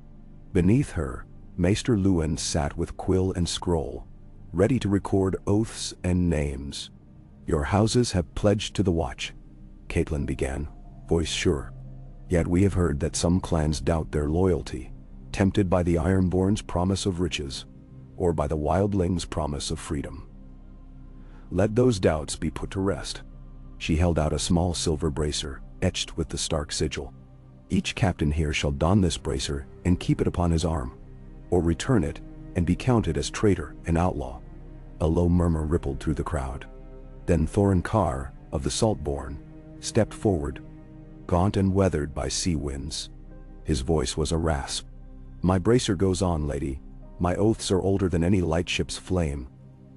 Beneath her, Maester Luwin sat with quill and scroll, ready to record oaths and names. "Your houses have pledged to the watch," Catelyn began, voice sure. "Yet we have heard that some clans doubt their loyalty, tempted by the Ironborn's promise of riches. or by the wildling's promise of freedom. Let those doubts be put to rest. She held out a small silver bracer, etched with the Stark sigil. Each captain here shall don this bracer and keep it upon his arm, or return it and be counted as traitor and outlaw. A low murmur rippled through the crowd. Then Thorin Carr, of the Saltborn, stepped forward, gaunt and weathered by sea winds. His voice was a rasp. My bracer goes on, lady. My oaths are older than any lightship's flame.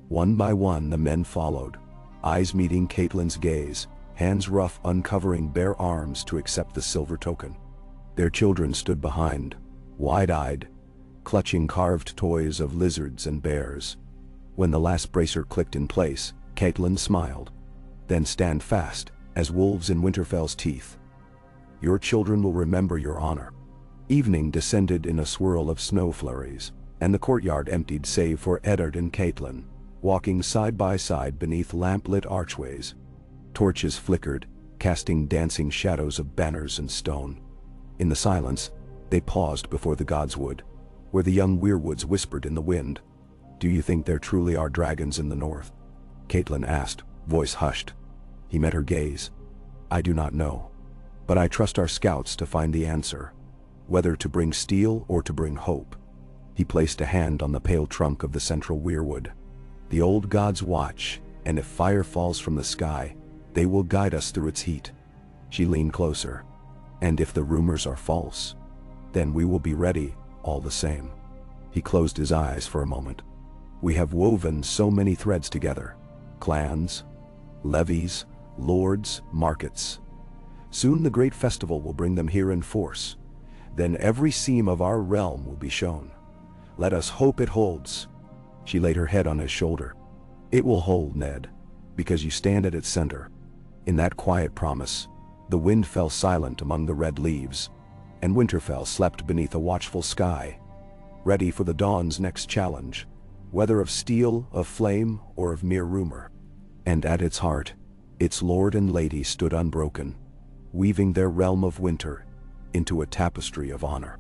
One by one the men followed, eyes meeting Catelyn's gaze, hands rough uncovering bare arms to accept the silver token. Their children stood behind, wide-eyed, clutching carved toys of lizards and bears. When the last bracer clicked in place, Catelyn smiled. Then stand fast, as wolves in Winterfell's teeth. Your children will remember your honor. Evening descended in a swirl of snow flurries, and the courtyard emptied save for Eddard and Catelyn, walking side by side beneath lamp-lit archways. Torches flickered, casting dancing shadows of banners and stone. In the silence, they paused before the godswood, where the young weirwoods whispered in the wind. Do you think there truly are dragons in the north? Catelyn asked, voice hushed. He met her gaze. I do not know, but I trust our scouts to find the answer, whether to bring steel or to bring hope. He placed a hand on the pale trunk of the central weirwood. The old gods watch, and if fire falls from the sky, they will guide us through its heat. She leaned closer. And if the rumors are false, then we will be ready, all the same. He closed his eyes for a moment. We have woven so many threads together. Clans, levies, lords, markets. Soon the great festival will bring them here in force. Then every seam of our realm will be shown. Let us hope it holds. She laid her head on his shoulder. It will hold, Ned, because you stand at its center. In that quiet promise, the wind fell silent among the red leaves, and Winterfell slept beneath a watchful sky, ready for the dawn's next challenge, whether of steel, of flame, or of mere rumor. And at its heart, its lord and lady stood unbroken, weaving their realm of winter into a tapestry of honor.